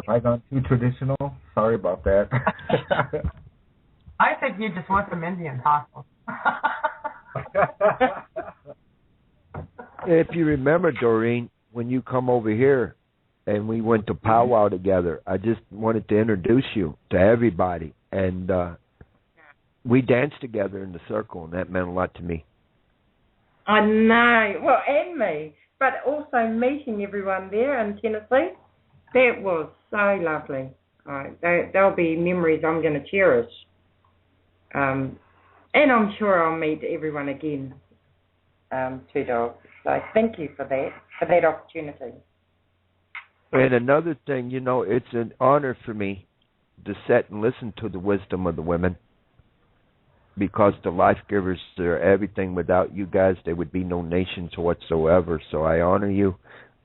S2: I gone too traditional? Sorry about that.
S4: I think you just want some Indian tacos.
S5: If you remember, Doreen, when you come over here and we went to powwow together, I just wanted to introduce you to everybody. And we danced together in the circle, and that meant a lot to me.
S3: I know. Well, and me. But also meeting everyone there in Tennessee. That was so lovely. There'll be memories I'm going to cherish. And I'm sure I'll meet everyone again, too, Dog. So thank you for that opportunity.
S5: And another thing, you know, it's an honor for me to sit and listen to the wisdom of the women, because the life givers are everything. Without you guys, there would be no nations whatsoever. So I honor you,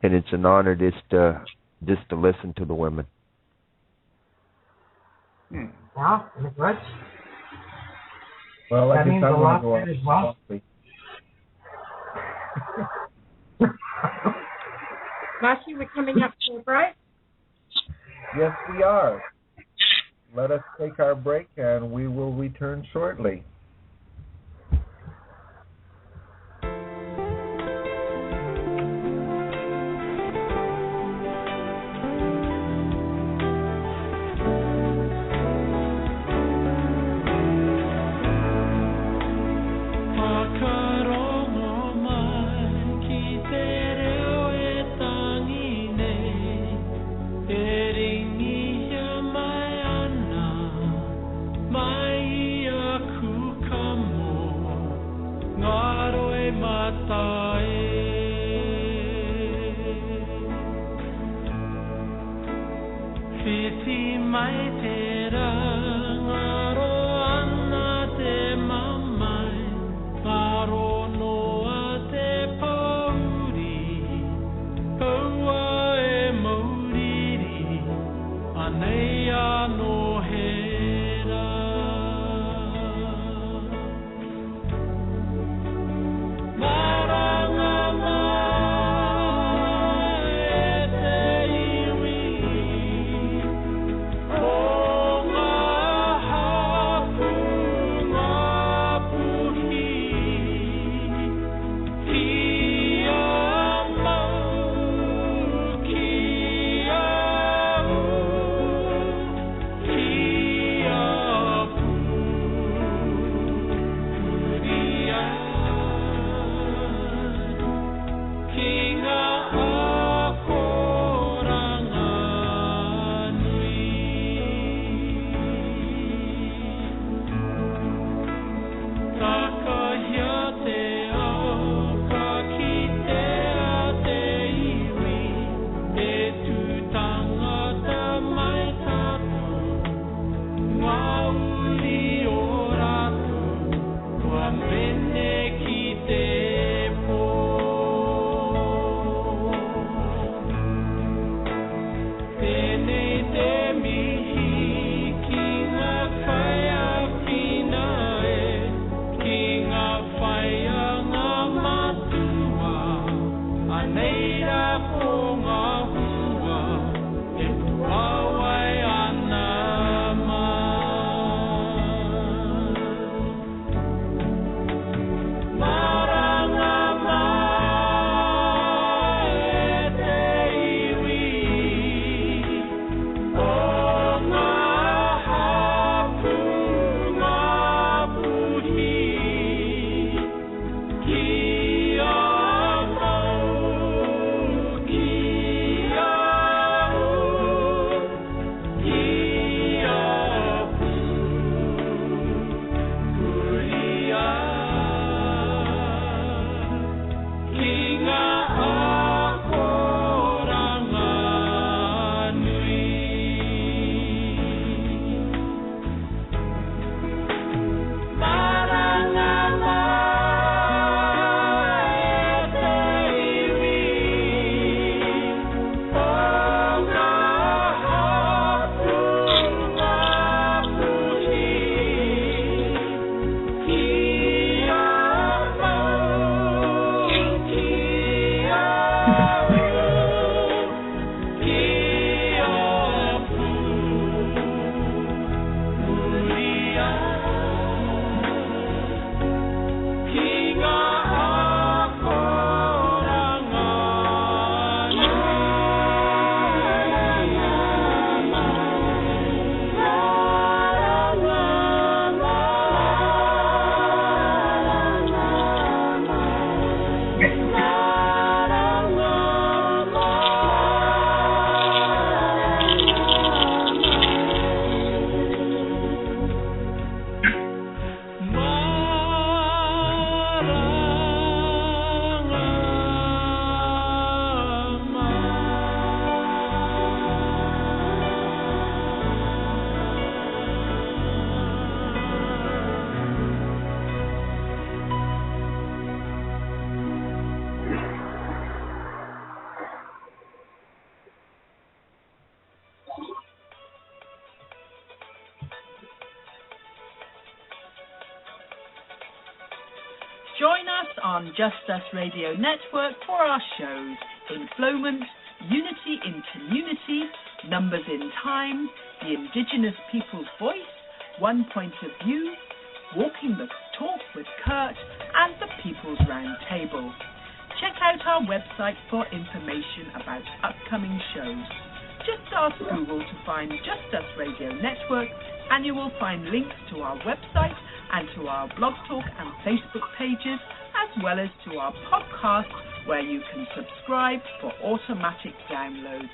S5: and it's an honor just to listen to the women.
S4: Yeah, it's good.
S2: Well,
S4: that means a lot to as well.
S3: Mashu, we're coming up to a break.
S2: Yes, we are. Let us take our break, and we will return shortly.
S6: Join us on Just Us Radio Network for our shows Inflowment, Unity in Community, Numbers in Time, The Indigenous People's Voice, One Point of View, Walking the Talk with Kurt, and the People's Round Table. Check out our website for information about upcoming shows. Just ask Google to find Just Us Radio Network and you will find links to our website and to our Blog Talk and Facebook pages, as well as to our podcast where you can subscribe for automatic downloads.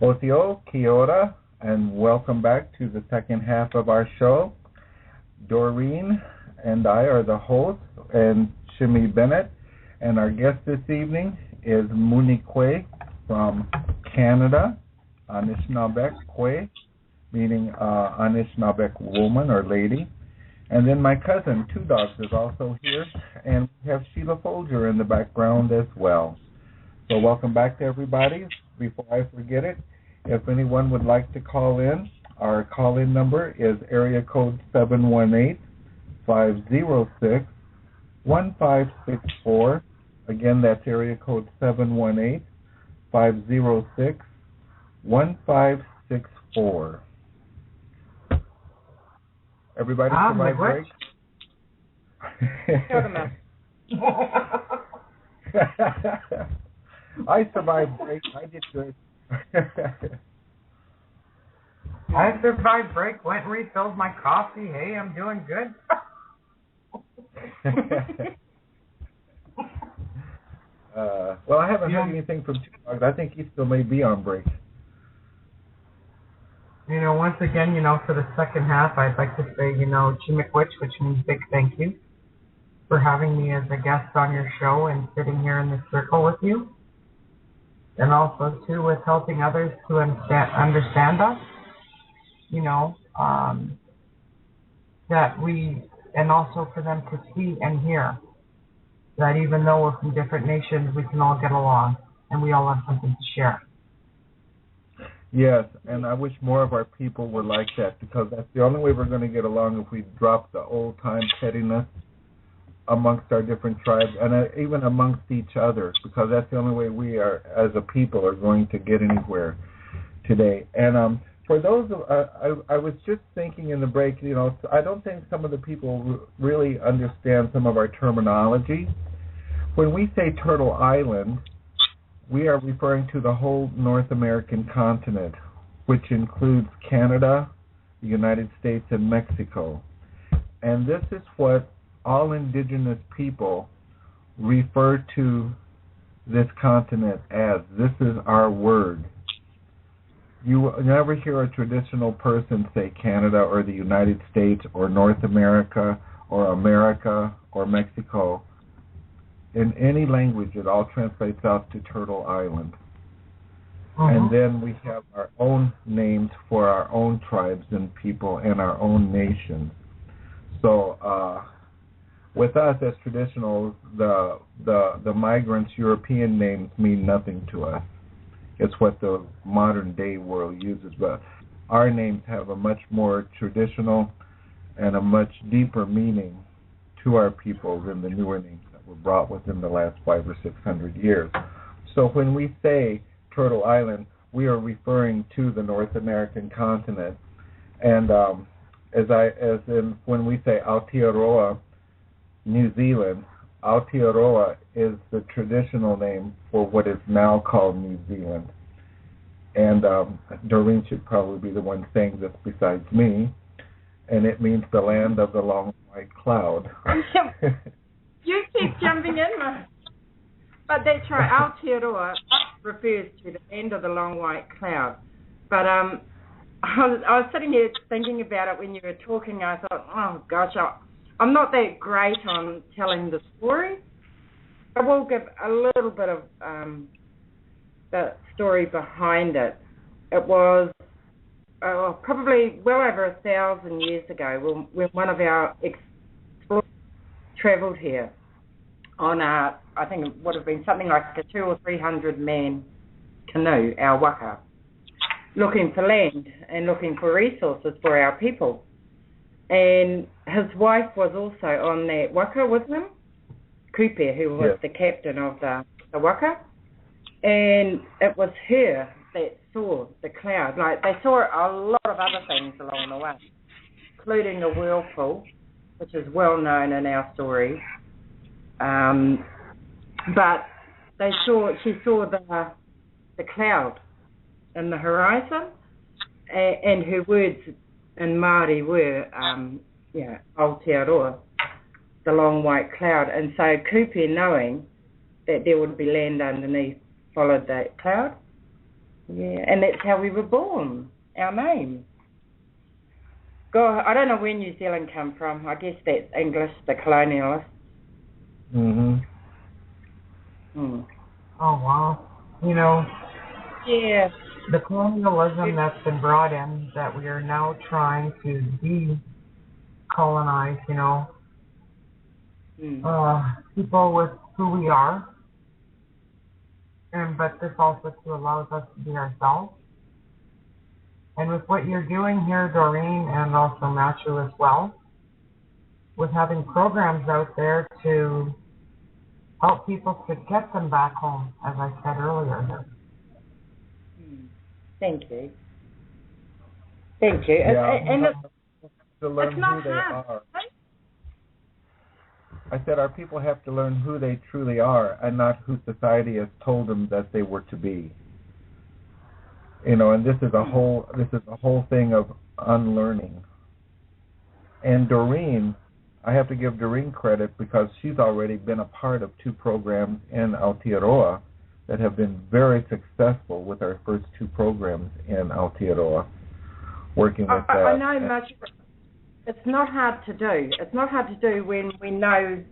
S2: Osio, kia ora, and welcome back to the second half of our show. Doreen and I are the hosts, and Shimmy Bennett, and our guest this evening is Moonie from Canada, Anishnawbek Kwe, meaning Anishnawbek woman or lady. And then my cousin, Two Dogs, is also here, and we have Sheila Folger in the background as well. So welcome back to everybody. Before I forget it, if anyone would like to call in, our call-in number is area code 718-506-1564. Again, that's area code 718-506-1564. Everybody survived break? I survived break. I did good.
S4: I survived break, went and refilled my coffee. Hey, I'm doing good.
S2: Well, I haven't heard anything from Two Dogs. I think he still may be on break.
S4: Once again, for the second half, I'd like to say, Chimikwich, which means big thank you for having me as a guest on your show and sitting here in this circle with you. And also, too, with helping others to understand us, that and also for them to see and hear that even though we're from different nations, we can all get along and we all have something to share.
S2: Yes, and I wish more of our people were like that, because that's the only way we're going to get along, if we drop the old-time pettiness amongst our different tribes and even amongst each other, because that's the only way we are, as a people, are going to get anywhere today. And for those, I was just thinking in the break, I don't think some of the people really understand some of our terminology. When we say Turtle Island, we are referring to the whole North American continent, which includes Canada, the United States, and Mexico. And this is what all indigenous people refer to this continent as. This is our word. You never hear a traditional person say Canada or the United States or North America or Mexico. In any language, it all translates out to Turtle Island. And then we have our own names for our own tribes and people and our own nations. So with us as traditional, the migrants' European names mean nothing to us. It's what the modern day world uses, but our names have a much more traditional and a much deeper meaning to our people than the newer names that were brought within the last 500 or 600 years. So when we say Turtle Island, we are referring to the North American continent. And when we say Aotearoa, New Zealand, Aotearoa is the traditional name for what is now called New Zealand. And Doreen should probably be the one saying this besides me. And it means the land of the long white cloud.
S3: You keep jumping in, but that's right. Aotearoa refers to the land of the long white cloud. But I was sitting here thinking about it when you were talking. I thought, oh gosh, I'm not that great on telling the story. I will give a little bit of the story behind it. It was probably well over 1,000 years ago when one of our explorers travelled here on I think it would have been something like a 200 or 300 man canoe, our waka, looking for land and looking for resources for our people. And his wife was also on that waka with him, Kupe, who was the captain of the waka. And it was her that saw the cloud. Like, they saw a lot of other things along the way, including a whirlpool, which is well known in our story. But she saw the cloud in the horizon, and her words in Māori were, Aotearoa, the long white cloud. And so Kupe, knowing that there would be land underneath, followed that cloud. Yeah, and that's how we were born, our name. God, I don't know where New Zealand come from. I guess that's English, the colonialists.
S2: Mm-hmm.
S3: Mm.
S4: Oh, wow. You know,
S3: Yeah.
S4: the colonialism that's been brought in, that we are now trying to decolonize, you know, people with who we are, but this also allows us to be ourselves. And with what you're doing here, Doreen, and also Mashu as well, with having programs out there to help people to get them back home, as I said earlier.
S3: Thank you. Thank you.
S2: Yeah,
S3: and
S2: to learn
S3: it's not
S2: who they
S3: hard.
S2: are. I said our people have to learn who they truly are and not who society has told them that they were to be. You know, and this is a whole thing of unlearning. And Doreen, I have to give Doreen credit because she's already been a part of 2 programs in Aotearoa that have been very successful with our first 2 programs in Aotearoa, working with that.
S3: I know much. It's not hard to do. It's not hard to do when we know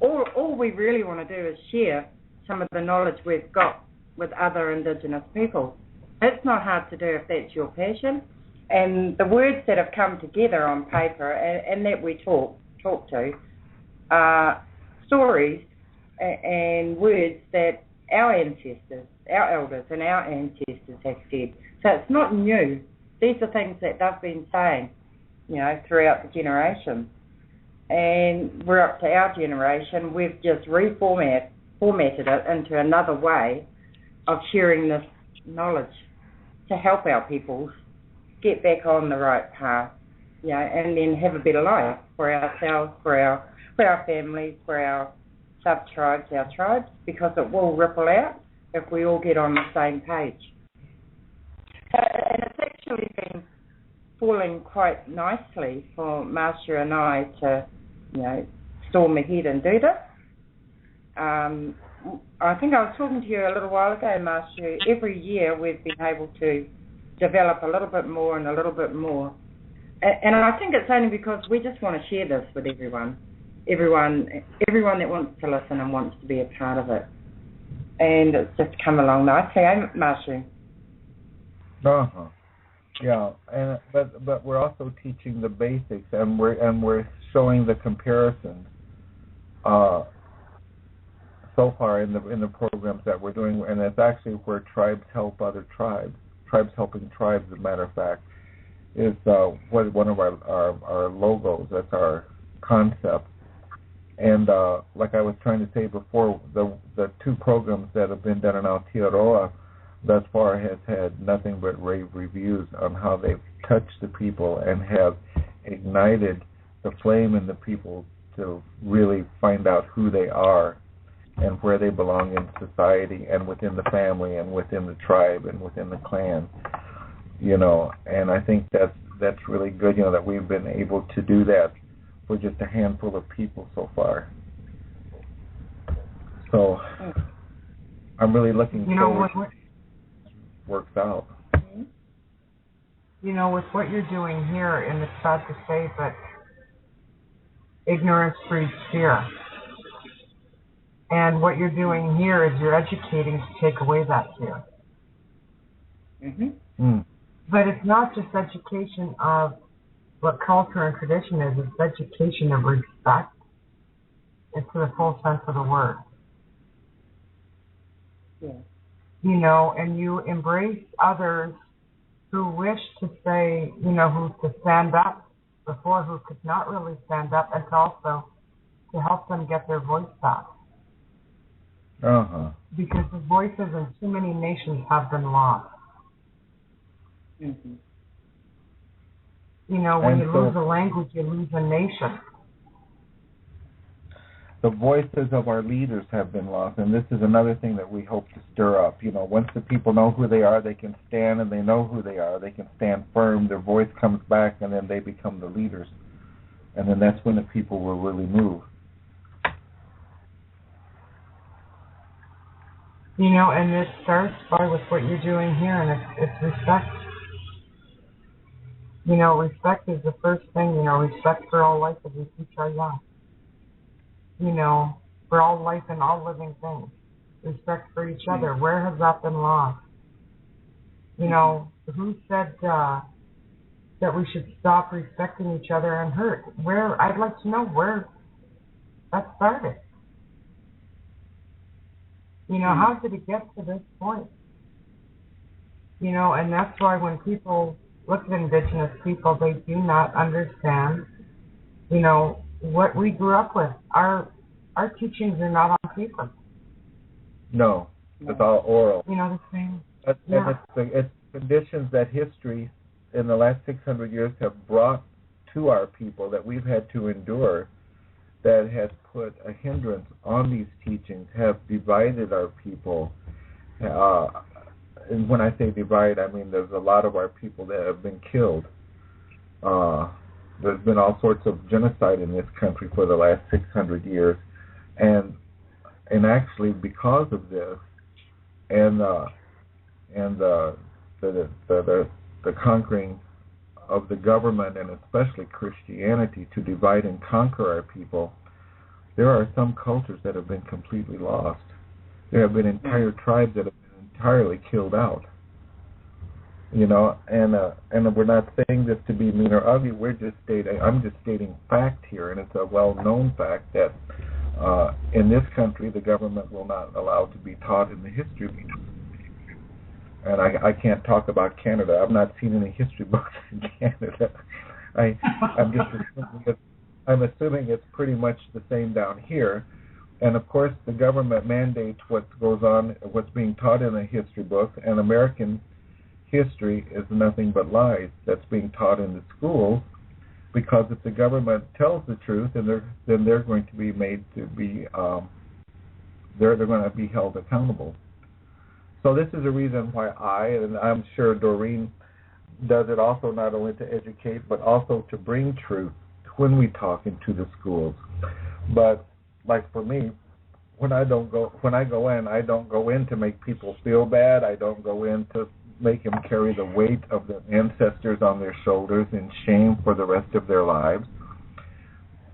S3: all we really want to do is share some of the knowledge we've got with other Indigenous people. It's not hard to do if that's your passion. And the words that have come together on paper and that we talk to are stories and words that our ancestors, our elders and our ancestors have said. So it's not new. These are things that they've been saying, you know, throughout the generations. And we're up to our generation. We've just formatted it into another way of sharing this knowledge to help our peoples get back on the right path, you know, and then have a better life for ourselves, for our families, for our sub-tribes, our tribes, because it will ripple out if we all get on the same page. And it's actually been falling quite nicely for Mashu and I to, you know, storm ahead and do this. I think I was talking to you a little while ago, Mashu. Every year we've been able to develop a little bit more and a little bit more. And I think it's only because we just want to share this with everyone that wants to listen and wants to be a part of it. And it's just come along nicely, ain't it, Mashu?
S2: Uh-huh. Yeah, but we're also teaching the basics, and we're showing the comparisons so far in the programs that we're doing, and it's actually where tribes help other tribes. Tribes helping tribes, as a matter of fact, is one of our logos. That's our concept. And like I was trying to say before, the 2 programs that have been done in Aotearoa thus far has had nothing but rave reviews on how they've touched the people and have ignited the flame in the people to really find out who they are and where they belong in society and within the family and within the tribe and within the clan, you know. And I think that's really good, you know, that we've been able to do that for just a handful of people so far. So I'm really looking forward to works out.
S4: You know, with what you're doing here, and it's sad to say, but ignorance breeds fear. And what you're doing here is you're educating to take away that fear. But it's not just education of what culture and tradition is, it's education of respect. It's the full sense of the word.
S3: Yeah.
S4: You know, and you embrace others who wish to say, you know, who to stand up before, who could not really stand up, and also to help them get their voice back. Because the voices in too many nations have been lost. You know, when you lose a language, you lose a nation.
S2: the voices of our leaders have been lost, and this is another thing that we hope to stir up. Once the people know who they are, they can stand, and they know who they are. They can stand firm. Their voice comes back, and then they become the leaders. And then that's when the people will really move.
S4: And it starts with what you're doing here, and it's respect. Respect is the first thing. Respect for all life as we teach our young. For all life and all living things. Respect for each other. Where has that been lost? Who said that we should stop respecting each other and hurt? I'd like to know where that started. How did it get to this point? And that's why when people look at Indigenous people, they do not understand, what we grew up with. Our teachings are not on paper.
S2: No, it's all oral.
S4: The same.
S2: It's conditions that history in the last 600 years have brought to our people that we've had to endure, that has put a hindrance on these teachings, have divided our people. And when I say divide, I mean there's a lot of our people that have been killed. There's been all sorts of genocide in this country for the last 600 years, and actually because of this, and the conquering of the government and especially Christianity to divide and conquer our people, there are some cultures that have been completely lost. There have been entire tribes that have been entirely killed out. And we're not saying this to be mean or ugly. I'm just stating fact here, and it's a well-known fact that in this country the government will not allow to be taught in the history books. And I can't talk about Canada. I've not seen any history books in Canada. I'm assuming it's pretty much the same down here. And of course, the government mandates what goes on, what's being taught in a history book, and American history is nothing but lies that's being taught in the schools, because if the government tells the truth, then they're going to be made to be they're going to be held accountable. So this is a reason why and I'm sure Doreen does it also, not only to educate but also to bring truth when we talk into the schools. But like for me, when I go in, I don't go in to make people feel bad. I don't go in to make them carry the weight of their ancestors on their shoulders in shame for the rest of their lives.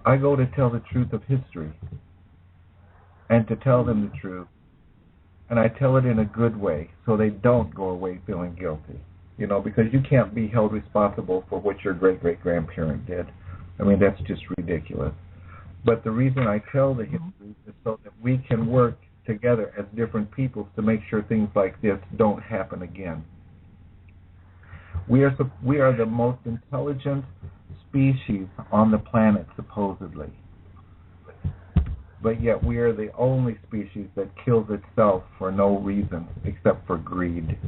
S2: I go to tell the truth of history and to tell them the truth. And I tell it in a good way so they don't go away feeling guilty, because you can't be held responsible for what your great-great-grandparent did. I mean, that's just ridiculous. But the reason I tell the history is so that we can work together as different peoples to make sure things like this don't happen again. We are the most intelligent species on the planet, supposedly. But yet we are the only species that kills itself for no reason except for greed.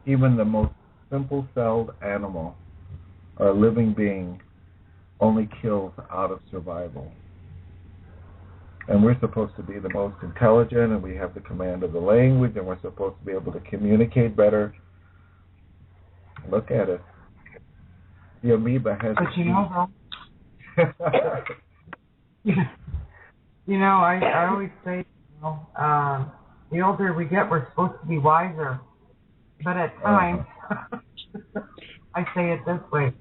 S2: Even the most simple-celled animal or living being only kills out of survival. And we're supposed to be the most intelligent, and we have the command of the language, and we're supposed to be able to communicate better. Look at it. The amoeba has...
S4: I always say, the older we get, we're supposed to be wiser. But at times, I say it this way,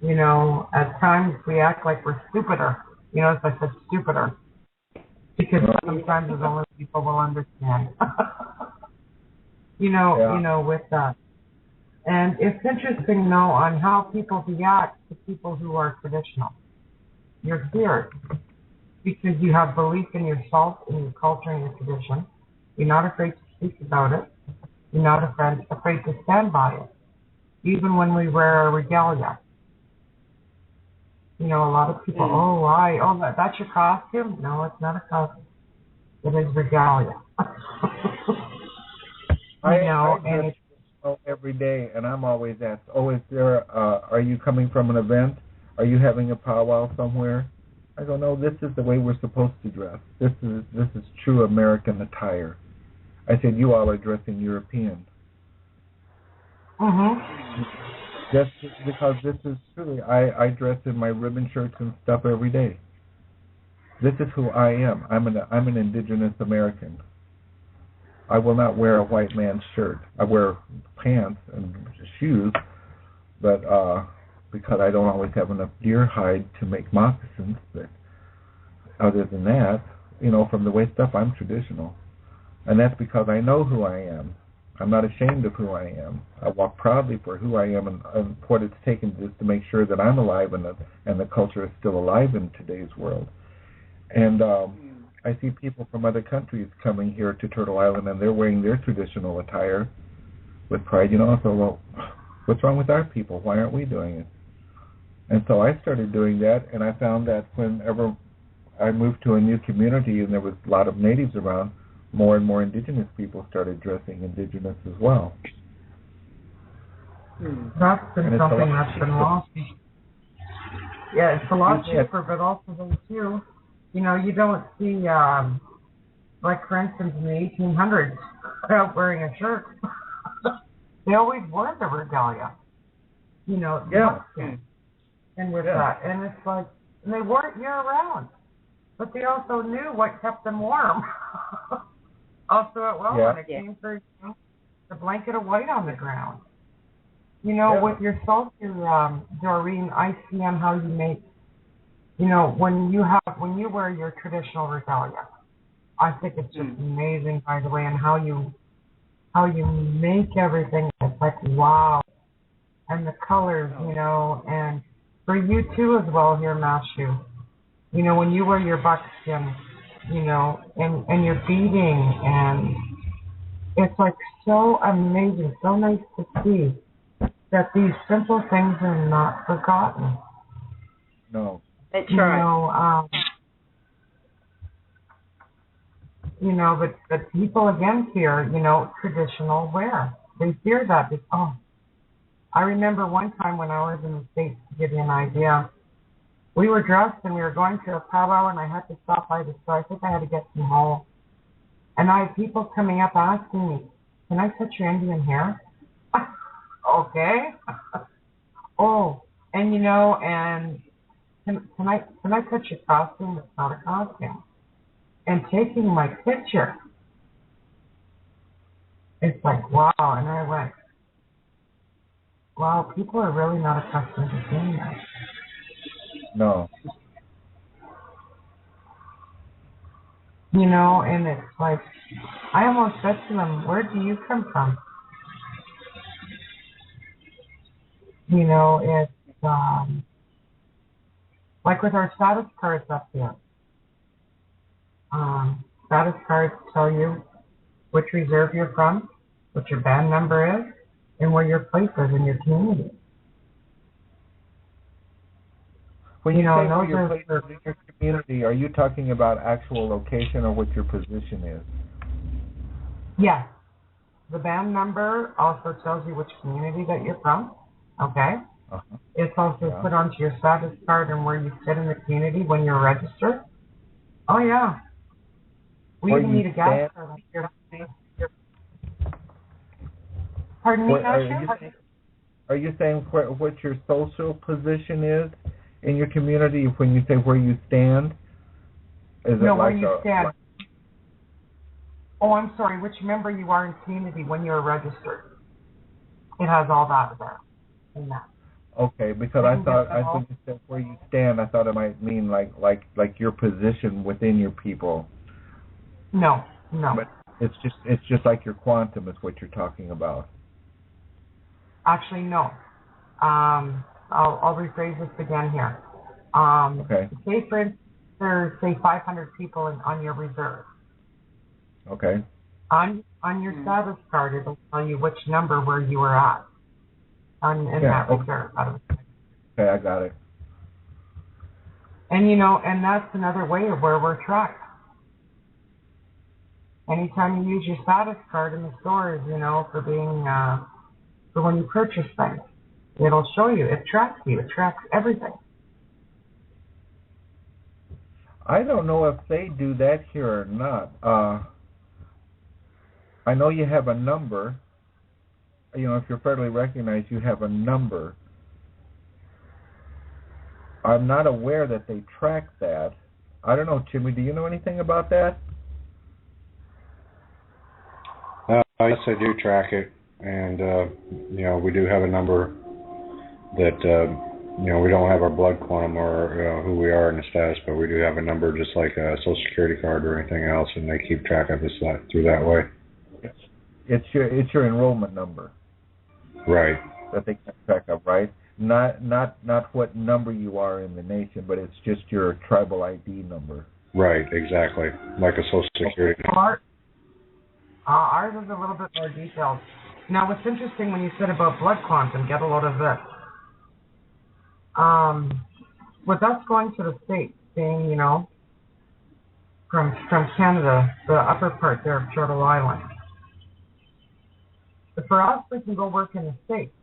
S4: at times we act like we're stupider. As I said, stupider. Because sometimes it's only people will understand. With that. And it's interesting, though, on how people react to people who are traditional. You're scared because you have belief in yourself, in your culture, and your tradition. You're not afraid to speak about it. You're not afraid to stand by it. Even when we wear a regalia. A lot of people, that's your costume? No, it's not a costume. It is regalia.
S2: I every day, and I'm always asked, are you coming from an event? Are you having a powwow somewhere? I go, no, this is the way we're supposed to dress. This is true American attire. I said, you all are dressing European. Just because this is truly, I dress in my ribbon shirts and stuff every day. This is who I am. I'm an indigenous American. I will not wear a white man's shirt. I wear pants and shoes, but because I don't always have enough deer hide to make moccasins. But other than that, from the waist up, I'm traditional. And that's because I know who I am. I'm not ashamed of who I am. I walk proudly for who I am and what it's taken just to make sure that I'm alive and the culture is still alive in today's world. And I see people from other countries coming here to Turtle Island, and they're wearing their traditional attire with pride. So, well, what's wrong with our people? Why aren't we doing it? And so I started doing that, and I found that whenever I moved to a new community and there was a lot of natives around, more and more indigenous people started dressing indigenous as well.
S4: That's been something that's been lost. Yeah, it's a lot cheaper, but also then too, you don't see, like for instance in the 1800s, without wearing a shirt. They always wore the regalia, and with that, and it's like, and they wore it year round, but they also knew what kept them warm. Also, when it came for the blanket of white on the ground. With your soldier, Doreen, I see on how you make, when you wear your traditional regalia. I think it's just amazing, by the way, and how you make everything. It's like, wow. And the colors, and for you too as well here, Mashu. When you wear your buckskin, and you're beading, and it's like so amazing, so nice to see that these simple things are not forgotten.
S2: No.
S3: That's right.
S4: But people again fear, traditional wear. They fear that. I remember one time when I was in the States, to give you an idea, we were dressed and we were going to a powwow, and I had to stop by the store. I think I had to get some home. And I had people coming up asking me, can I touch your Indian hair? Okay. Oh, and and can I touch your costume? It's not a costume. And taking my picture. It's like, wow. And I went, wow, people are really not accustomed to seeing that.
S2: No.
S4: And it's like, I almost said to them, where do you come from? It's like with our status cards up here. Status cards tell you which reserve you're from, what your band number is, and where your place is in your community.
S2: When you say where your place is in your community, are you talking about actual location or what your position is?
S4: Yes. The band number also tells you which community that you're from. Okay?
S2: Uh-huh.
S4: It's also put onto your status card and where you sit in the community when you're registered. Oh, yeah. We even need a gas card. Pardon me, Asher?
S2: Are you saying what your social position is in your community when you say where you stand? Is
S4: no,
S2: it
S4: where
S2: like
S4: you stand. Oh, I'm sorry, which member you are in community when you're registered. It has all that there in that.
S2: Okay, because I thought when you said where you stand, I thought it might mean like your position within your people.
S4: No.
S2: But it's just like your quantum is what you're talking about.
S4: Actually, no. I'll rephrase this again here.
S2: Okay.
S4: Say, for instance, there's, say, 500 people on your reserve.
S2: Okay.
S4: On your status card, it'll tell you which number where you were at in that reserve.
S2: Okay, I got it.
S4: And, and that's another way of where we're tracked. Anytime you use your status card in the stores, for being, for when you purchase things, it'll show you. It tracks you. It tracks everything.
S2: I don't know if they do that here or not. I know you have a number. You know, if you're federally recognized, you have a number. I'm not aware that they track that. I don't know, Jimmy, do you know anything about that?
S7: Yes, I do track it, and we do have a number that we don't have our blood quantum or who we are in the status, but we do have a number just like a Social Security card or anything else, and they keep track of us through that way.
S2: It's your enrollment number,
S7: right?
S2: That they keep track of, right? Not what number you are in the nation, but it's just your tribal ID number.
S7: Right, exactly, like a Social Security number.
S4: Ours is a little bit more detailed. Now, what's interesting when you said about blood quantum, get a load of this. With us going to the States, being, from Canada, the upper part there of Turtle Island, for us, we can go work in the States.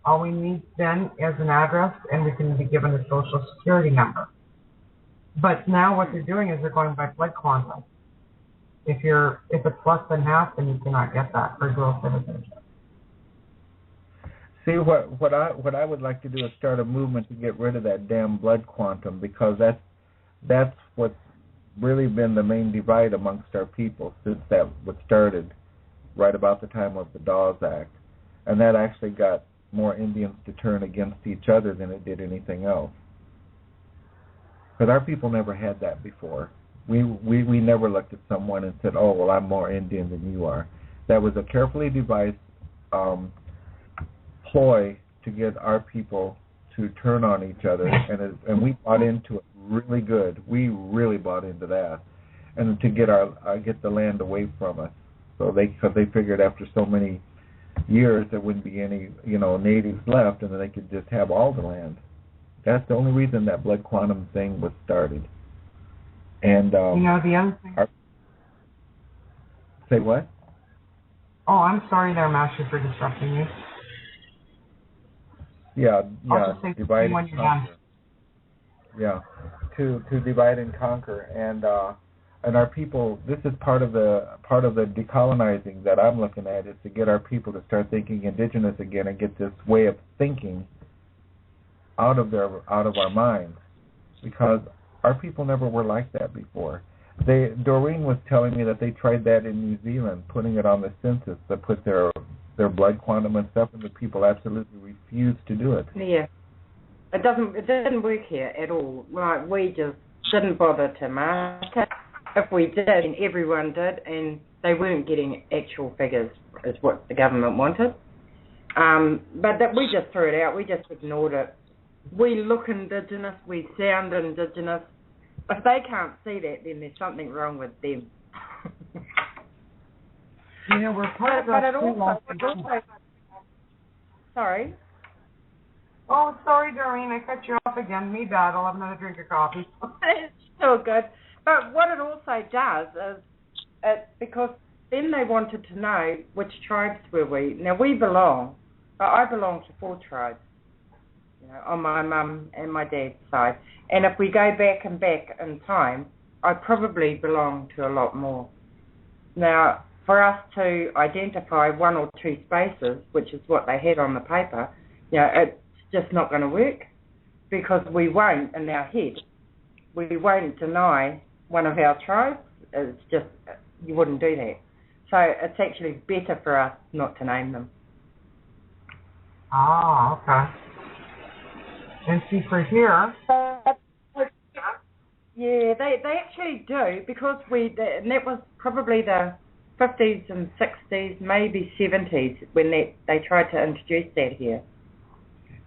S4: All we need then is an address, and we can be given a Social Security number. But now what they're doing is they're going by blood quantum. If it's less than half, then you cannot get that for dual citizenship.
S2: See, what I would like to do is start a movement to get rid of that damn blood quantum, because that's what's really been the main divide amongst our people since that was started right about the time of the Dawes Act, and that actually got more Indians to turn against each other than it did anything else. Because our people never had that before. We never looked at someone and said, "Oh, well, I'm more Indian than you are." That was a carefully devised ploy to get our people to turn on each other, and we bought into it really good. We really bought into that, and to get the land away from us. So because they figured after so many years there wouldn't be any natives left, and then they could just have all the land. That's the only reason that blood quantum thing was started. And
S4: the other thing.
S2: Say what?
S4: Oh, I'm sorry there, Mashu, for disrupting you.
S2: Yeah,
S4: I'll just say
S2: divide
S4: when
S2: and
S4: you're done.
S2: conquer. Yeah, to divide and conquer, and our people. This is part of the decolonizing that I'm looking at, is to get our people to start thinking indigenous again and get this way of thinking out of our minds, because our people never were like that before. Doreen was telling me that they tried that in New Zealand, putting it on the census, that put their blood quantum and stuff, and the people absolutely refused to do it.
S3: Yeah. It didn't work here at all. Like, we just didn't bother to mark it. If we did, and everyone did, and they weren't getting actual figures, is what the government wanted. But that we just threw it out. We just ignored it. We look indigenous. We sound indigenous. If they can't see that, then there's something wrong with them.
S4: We're part of that.
S3: Sorry.
S4: Oh, sorry, Doreen. I cut you off again. Me bad. I'll have another drink of coffee.
S3: It's still good. But what it also does is, because then they wanted to know which tribes were we. Now, I belong to 4 tribes, on my mum and my dad's side. And if we go back in time, I probably belong to a lot more. Now, for us to identify 1 or 2 spaces, which is what they had on the paper, it's just not going to work, because we won't, in our head, we won't deny one of our tribes. It's just, you wouldn't do that. So it's actually better for us not to name them.
S4: Ah, okay. And see, for here...
S3: Yeah, they actually do, because and that was probably the 50s and 60s, maybe 70s, when they tried to introduce that here.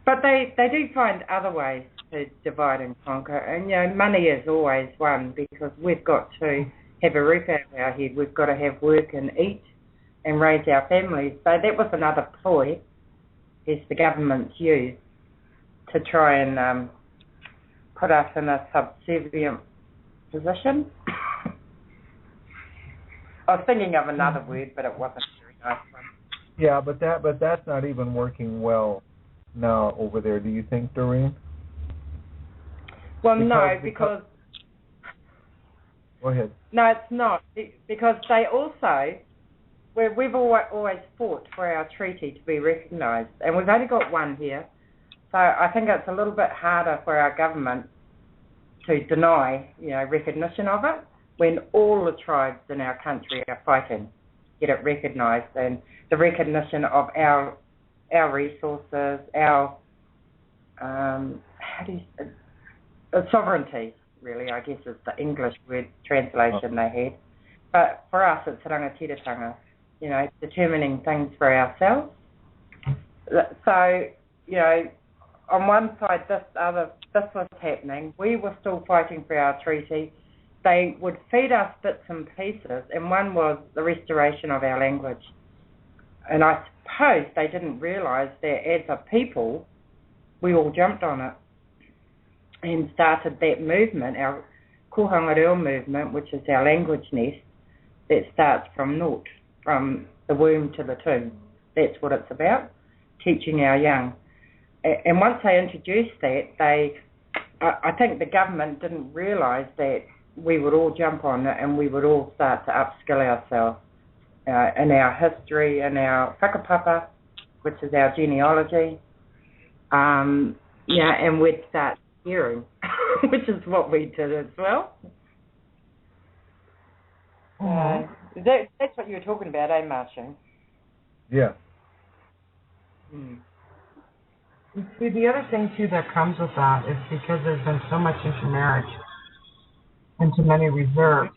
S3: But they do find other ways to divide and conquer, and money is always one, because we've got to have a roof over our head, we've got to have work and eat and raise our families. So that was another ploy, the government's used to try and put us in a subservient position. I was thinking of another word, but it wasn't a very nice one.
S2: Yeah, but that's not even working well now over there. Do you think, Doreen?
S3: Well, because
S2: Go ahead.
S3: No, it's not, because they also, we've always fought for our treaty to be recognised, and we've only got one here, so I think it's a little bit harder for our government to deny, recognition of it, when all the tribes in our country are fighting to get it recognised, and the recognition of our resources, our sovereignty, really, I guess is the English word translation they had. But for us, it's rangatiratanga, determining things for ourselves. So, on one side, this was happening. We were still fighting for our treaty. They would feed us bits and pieces, and one was the restoration of our language. And I suppose they didn't realise that as a people, we all jumped on it and started that movement, our Kohangareo movement, which is our language nest, that starts from naught, from the womb to the tomb. That's what it's about, teaching our young. And once they introduced that, I think the government didn't realise that we would all jump on it and we would all start to upskill ourselves in our history, in our whakapapa, which is our genealogy, and we'd start hearing, which is what we did as well. That's what you were talking about, mashu?
S2: Yeah.
S4: You see, the other thing, too, that comes with that is because there's been so much intermarriage into many reserves,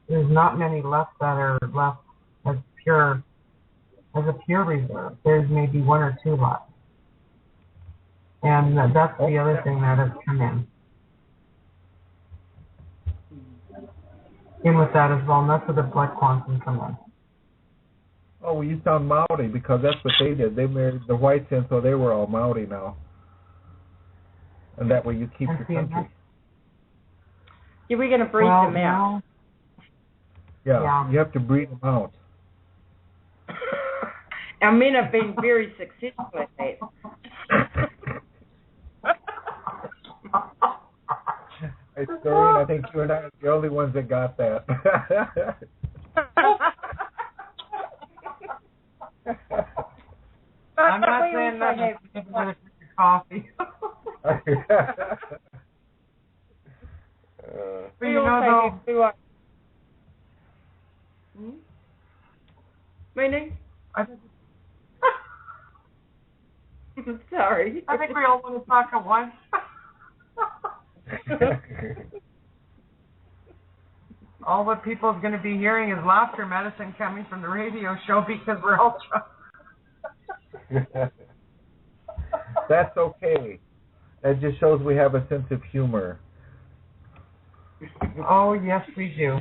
S4: there's not many left that are left as a pure reserve. There's maybe one or two left. And that's the other thing that has come in. In with that as well, and that's where the blood quantum come in.
S2: Oh, well, you sound Maori, because that's what they did. They married the whites in, so they were all Maori now. And that way you keep your country.
S3: Yeah, we're going to breed them out.
S2: Yeah, you have to breed them out.
S3: Our men have been very successful at that.
S2: Hey, Doreen, I think you and I are the only ones that got that.
S4: I'm not saying that I have another coffee. But though...
S3: Meaning? Sorry.
S4: I think we all want to talk at once. All what people is going to be hearing is laughter medicine coming from the radio show because we're all drunk.
S2: That's okay. That just shows we have a sense of humor.
S4: Oh, yes, we do.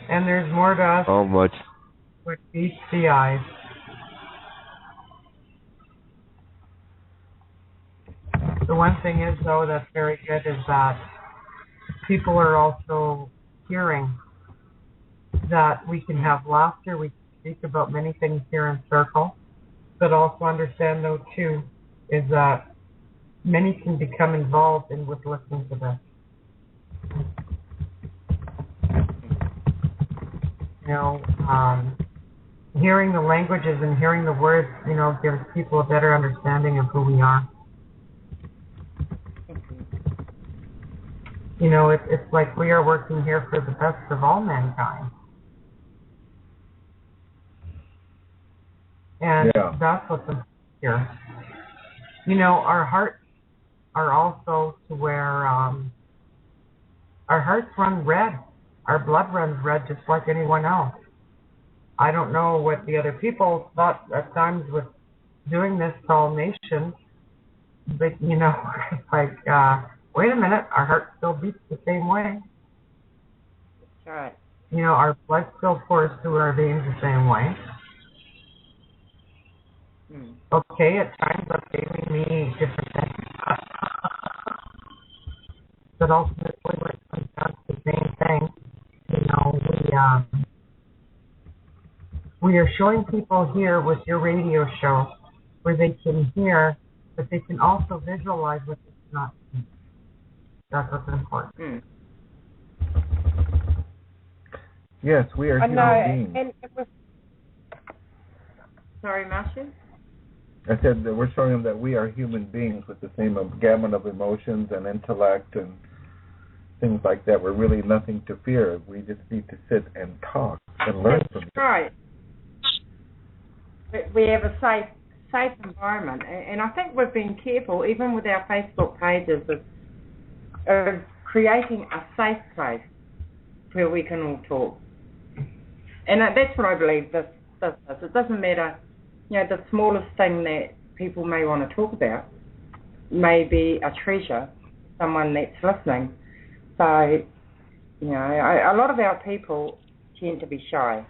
S4: And there's more to us.
S5: So much.
S4: Which beats the eyes. The one thing is, though, that's very good is that people are also hearing that we can have laughter. We can speak about many things here in Circle, but also understand, though, too, is that many can become involved in with listening to this. Hearing the languages and hearing the words, gives people a better understanding of who we are. It's like we are working here for the best of all mankind. And that's what's important here. Our hearts are also to where our hearts run red. Our blood runs red just like anyone else. I don't know what the other people thought at times with doing this to all nations, but, it's like, wait a minute, our heart still beats the same way.
S3: That's right.
S4: Our blood still pours through our veins the same way. Okay, at times we mean different things. But ultimately, when it comes down to the same thing, we are showing people here with your radio show where they can hear, but they can also visualize what they cannot see. That's what's important.
S2: Yes, we are human beings.
S3: And it was... Sorry, Mashu?
S2: I said that we're showing them that we are human beings with the same gamut of emotions and intellect and things like that. We're really nothing to fear. We just need to sit and talk and learn from them.
S3: Right. We have a safe environment, and I think we've been careful, even with our Facebook pages, of creating a safe place where we can all talk. And that's what I believe this is. It doesn't matter, the smallest thing that people may want to talk about may be a treasure, someone that's listening. So, a lot of our people tend to be shy.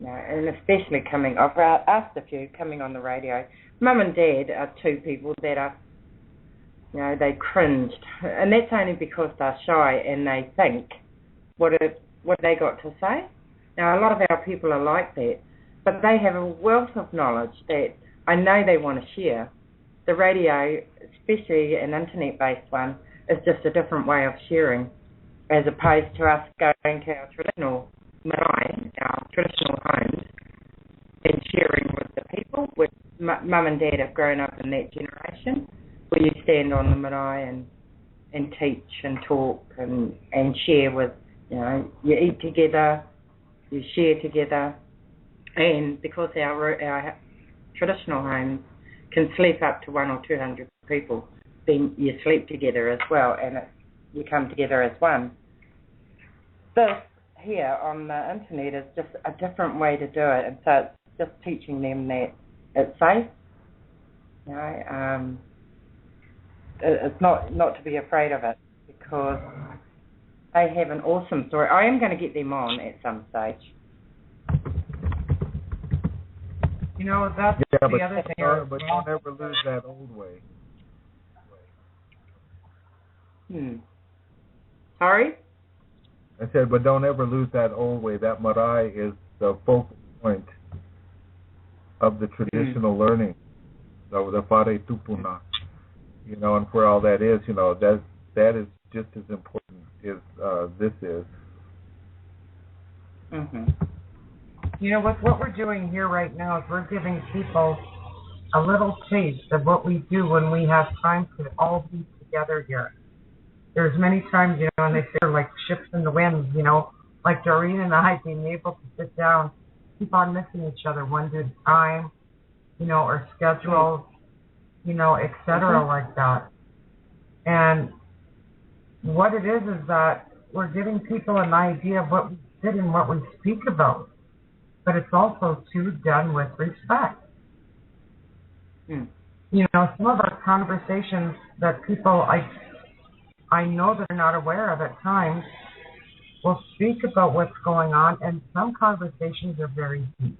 S3: And especially I've asked a few coming on the radio. Mum and Dad are two people that are, they cringed. And that's only because they're shy and they think, what they got to say? Now, a lot of our people are like that. But they have a wealth of knowledge that I know they want to share. The radio, especially an internet-based one, is just a different way of sharing, as opposed to us going to our traditional marae, our traditional homes, and sharing with the people. With Mum and Dad have grown up in that generation, where you stand on the marae and teach and talk and share with, you eat together, you share together. And because our traditional homes can sleep up to 100 or 200 people, then you sleep together as well, and you come together as one. This here on the internet is just a different way to do it, and so it's just teaching them that it's safe. It's not to be afraid of it, because they have an awesome story. I am going to get them on at some stage.
S4: That's the other thing.
S2: But don't ever lose that old way.
S3: Sorry?
S2: I said, but don't ever lose that old way. That marae is the focal point of the traditional learning, of the whare tupuna, and where all that is, that is just as important as this is.
S4: Mm-hmm. What we're doing here right now is we're giving people a little taste of what we do when we have time to all be together here. There's many times, and they feel like ships in the wind, like Doreen and I being able to sit down, keep on missing each other one at a time, or schedules, et cetera, like that. And what it is that we're giving people an idea of what we did and what we speak about. But it's also, too, done with respect. Some of our conversations that people, I know they're not aware of at times, will speak about what's going on, and some conversations are very deep.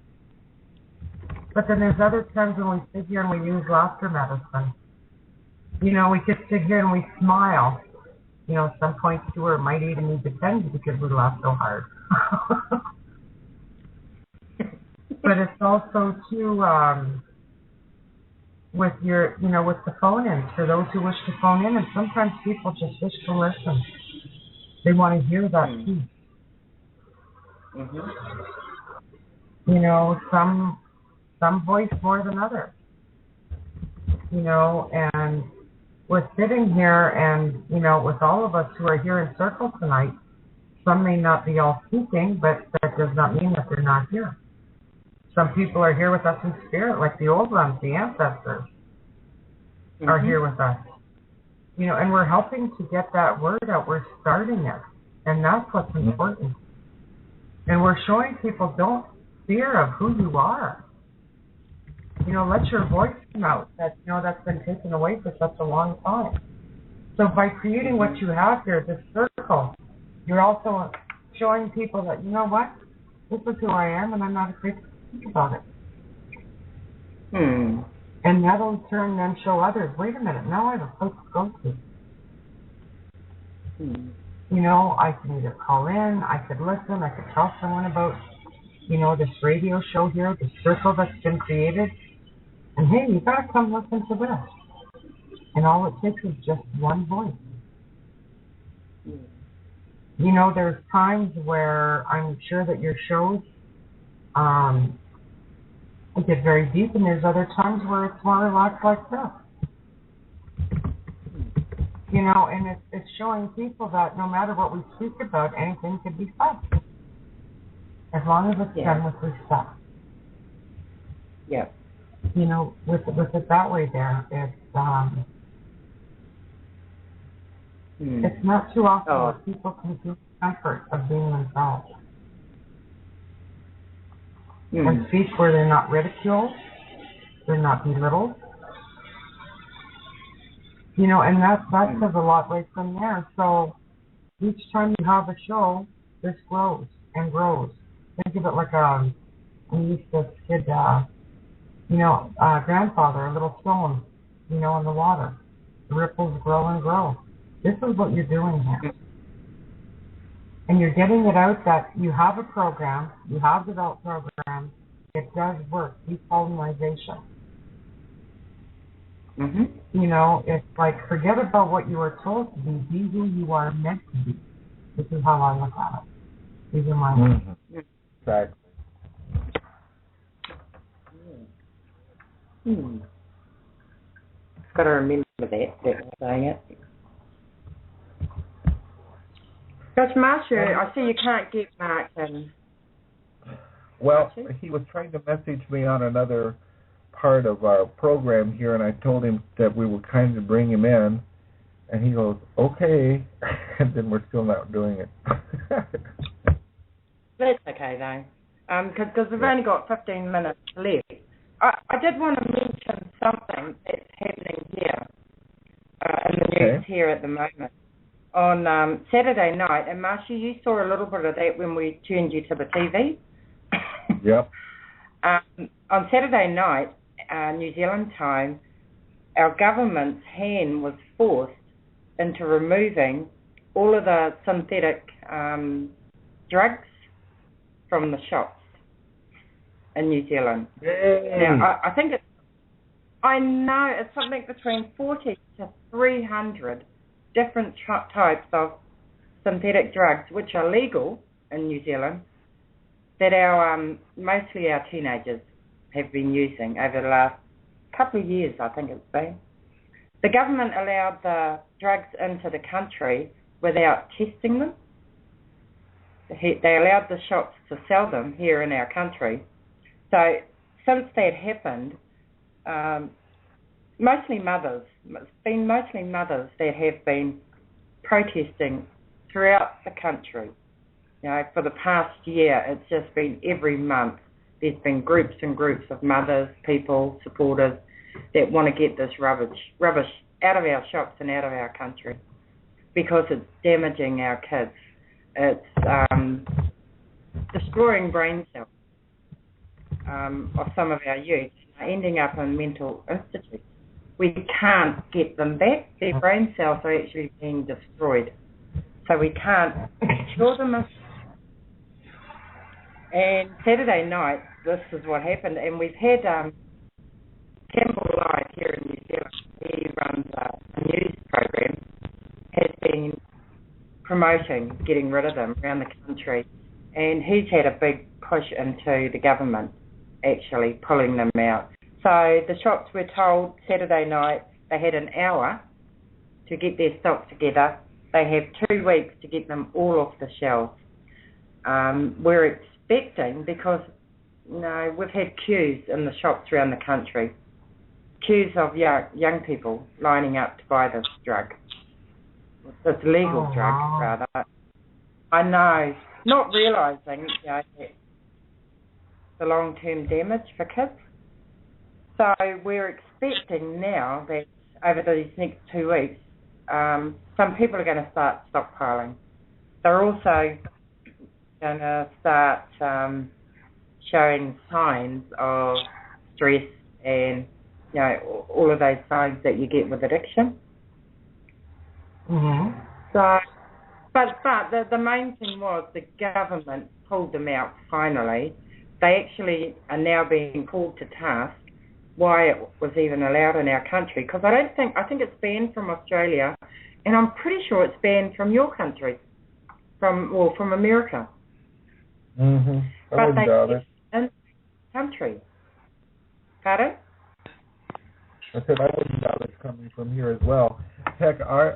S4: But then there's other times when we sit here and we use laughter medicine. We just sit here and we smile. Some points to her might even need to bend because we laugh so hard. But it's also too with your, with the phone-ins, for those who wish to phone in, and sometimes people just wish to listen. They want to hear that piece. Some voice more than others. And we're sitting here, and with all of us who are here in circle tonight, some may not be all speaking, but that does not mean that they're not here. Some people are here with us in spirit, like the old ones, the ancestors, are here with us. And we're helping to get that word out. We're starting it, and that's what's important. And we're showing people, don't fear of who you are. Let your voice come out. That's been taken away for such a long time. So by creating what you have here, this circle, you're also showing people that, this is who I am, and I'm not afraid to think about it. And that'll in turn then show others, wait a minute, now I have a place to go to. I can either call in, I could listen, I could tell someone about, this radio show here, the circle that's been created. And hey, you gotta come listen to this. And all it takes is just one voice. You know, there's times where I'm sure that your shows get very deep, and there's other times where it's more relaxed like this. You know, and it's showing people that no matter what we speak about, anything can be said, as long as it's done with respect.
S3: Yeah.
S4: You know, with it that way there, it's not too often that people can feel comfort of being themselves. And speak where they're not ridiculed, they're not belittled. You know, and that says a lot right from there. So each time you have a show, this grows and grows. Think of it like we used to kid, grandfather, a little stone, you know, in the water. The ripples grow and grow. This is what you're doing here. And you're getting it out that you have a program, you have developed programs, it does work, decolonization. You know, it's like, forget about what you were told to be who you are meant to be. This is how I look at it. These are my words.
S2: Exactly.
S3: Got to remember that we're saying it. Coach Mashu, I see you can't get Mark in.
S2: Well, he was trying to message me on another part of our program here, and I told him that we were kind of bring him in, and he goes, okay, and then we're still not doing it.
S3: That's okay, though, because we've only got 15 minutes left. I did want to mention something that's happening here in the news here at the moment. On Saturday night, and Mashu, you saw a little bit of that when we turned you to the TV.
S2: Yep.
S3: On Saturday night, New Zealand time, our government's hand was forced into removing all of the synthetic drugs from the shops in New Zealand. Now, I think I know it's something between 40 to 300 different types of synthetic drugs, which are legal in New Zealand, that mostly our teenagers have been using over the last couple of years, I think it's been. The government allowed the drugs into the country without testing them. They allowed the shops to sell them here in our country. So since that happened, mostly mothers that have been protesting throughout the country. You know, for the past year, it's just been every month. There's been groups and groups of mothers, people, supporters that want to get this rubbish out of our shops and out of our country because it's damaging our kids. It's destroying brain cells of some of our youth, ending up in mental institutes. We can't get them back. Their brain cells are actually being destroyed. So we can't cure them. And Saturday night, this is what happened. And we've had Campbell Live here in New Zealand. He runs a news program, has been promoting getting rid of them around the country. And he's had a big push into the government actually pulling them out. So the shops were told Saturday night they had an hour to get their stock together. They have 2 weeks to get them all off the shelves. We're expecting, because we've had queues in the shops around the country, queues of young people lining up to buy this drug. This legal drug, rather. I know, not realising the long-term damage for kids. So we're expecting now that over these next 2 weeks, some people are going to start stockpiling. They're also going to start showing signs of stress and all of those signs that you get with addiction.
S4: Mm-hmm.
S3: So, but the main thing was the government pulled them out finally. They actually are now being called to task why it was even allowed in our country, because I think it's banned from Australia, and I'm pretty sure it's banned from your country. from America.
S2: Mm-hmm.
S3: But they live in the country. Pardon?
S2: I said I wouldn't doubt it's coming from here as well. Heck, I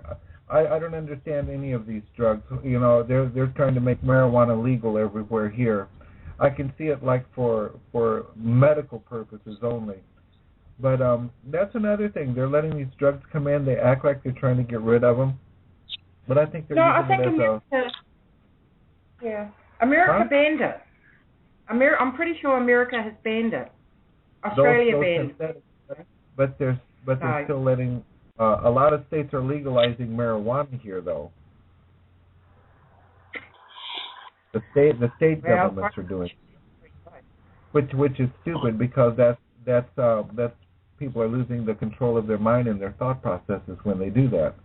S2: don't understand any of these drugs. You know, they're trying to make marijuana legal everywhere here. I can see it like for medical purposes only. But that's another thing. They're letting these drugs come in. They act like they're trying to get rid of them. But I think they're using it as
S3: America, America banned it. I'm pretty sure America has banned it. Australia banned it.
S2: But they're still letting. A lot of states are legalizing marijuana here, though. The state governments are doing it, which is stupid because that's people are losing the control of their mind and their thought processes when they do that.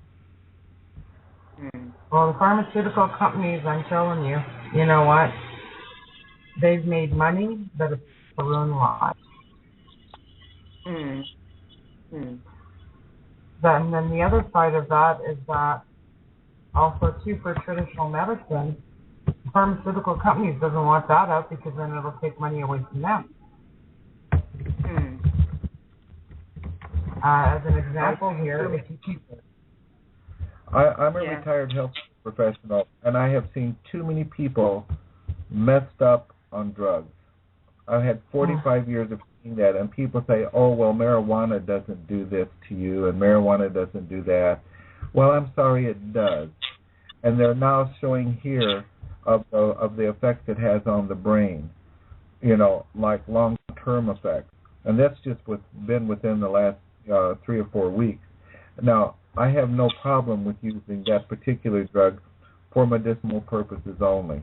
S4: Well, the pharmaceutical companies, I'm telling you, you know what? They've made money, but it's a ruin lot. And then the other side of that is that also too for traditional medicine, pharmaceutical companies doesn't want that out because then it'll take money away from them. As an example here, if you keep
S2: I'm a retired health professional, and I have seen too many people messed up on drugs. I've had 45 years of seeing that, and people say, oh, well, marijuana doesn't do this to you, and marijuana doesn't do that. Well, I'm sorry, it does. And they're now showing here of the effects it has on the brain, you know, like long-term effects. And that's just been within the last 3 or 4 weeks. Now, I have no problem with using that particular drug for medicinal purposes only,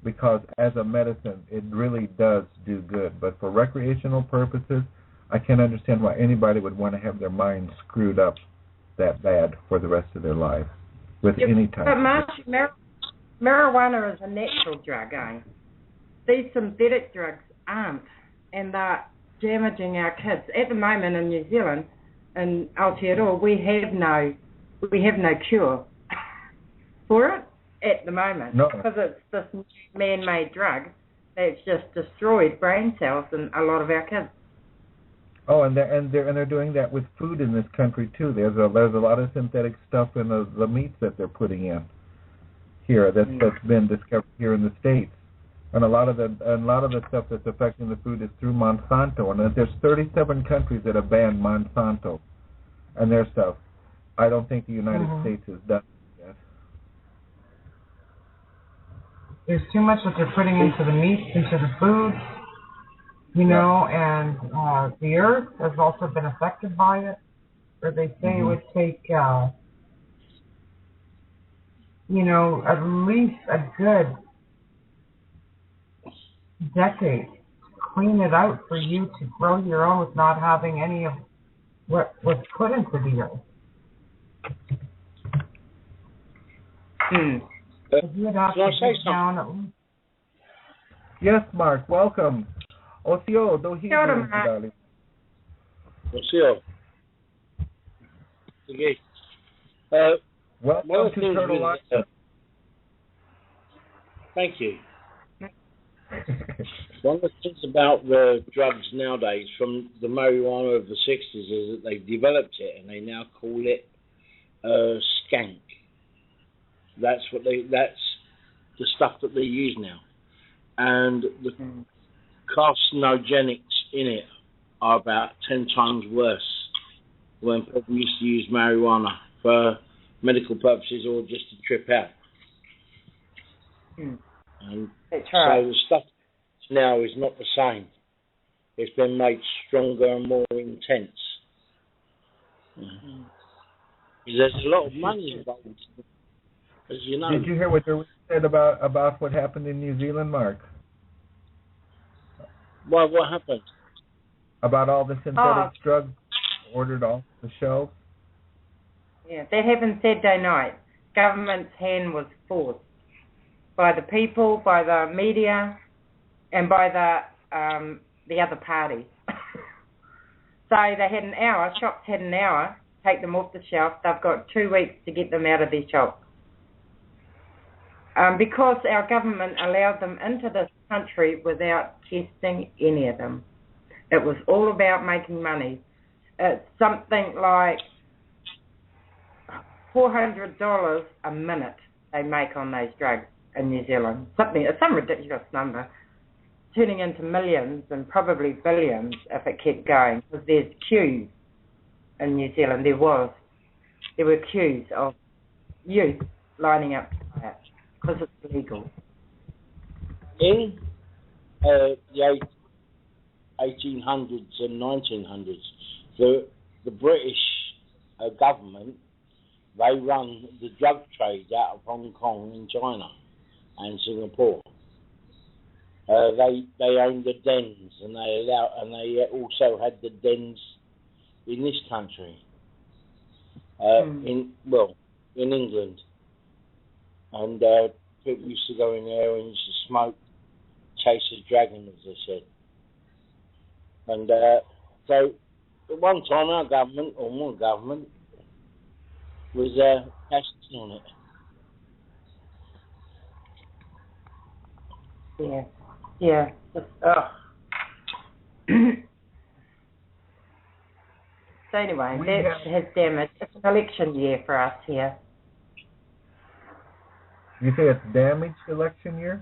S2: because as a medicine, it really does do good. But for recreational purposes, I can't understand why anybody would want to have their mind screwed up that bad for the rest of their life with any type of drug.
S3: Marijuana is a natural drug, These synthetic drugs aren't, and they're damaging our kids. At the moment in New Zealand, in Aotearoa, we have no cure for it at the moment, because it's this man-made drug that's just destroyed brain cells in a lot of our kids.
S2: Oh, and they're doing that with food in this country too. There's a lot of synthetic stuff in the meats that they're putting in here that's been discovered here in the States. And a lot of the stuff that's affecting the food is through Monsanto, and there's 37 countries that have banned Monsanto and their stuff. I don't think the United States has done it yet.
S4: There's too much that they're putting into the meats, into the foods, you know, and the earth has also been affected by it. Where they say it would take, you know, at least a good decade to clean it out for you to grow your own with not having any of what was put into the earth. You'd have to dig down at least.
S2: Yes, Mark, welcome. Osio, darling.
S8: Osio. Okay.
S2: Welcome to Turtle Island.
S8: Thank you. One of the things about the drugs nowadays from the marijuana of the 60s is that they've developed it and they now call it skank. That's the stuff that they use now. And the carcinogenics in it are about 10 times worse when people used to use marijuana for medical purposes or just to trip out. And
S3: that's right.
S8: so the stuff now is not the same. It's been made stronger and more intense. There's a lot of money involved, as you know.
S2: Did you hear what they said about what happened in New Zealand, Mark?
S8: Well, what happened?
S2: About all the synthetic drugs ordered off the shelves?
S3: Yeah, that happened Saturday night. Government's hand was forced by the people, by the media, and by the other party. So they had an hour, shops had an hour, take them off the shelf. They've got 2 weeks to get them out of their shop. because our government allowed them into this country without testing any of them. It was all about making money. It's something like $400 a minute they make on those drugs in New Zealand. Some ridiculous number, turning into millions and probably billions if it kept going, because there's queues in New Zealand. There were queues of youth lining up to buy it because it's illegal.
S8: In the 1800s and 1900s, the British government, they run the drug trade out of Hong Kong and China and Singapore. They owned the dens, and they also had the dens in this country, in England, and people used to go in there and used to smoke, chase a dragon, as they said. And so at one time our government, or my government, was casting on it.
S3: Yeah. So anyway, that has damaged. It's an election year for us here.
S2: You say it's damaged election year?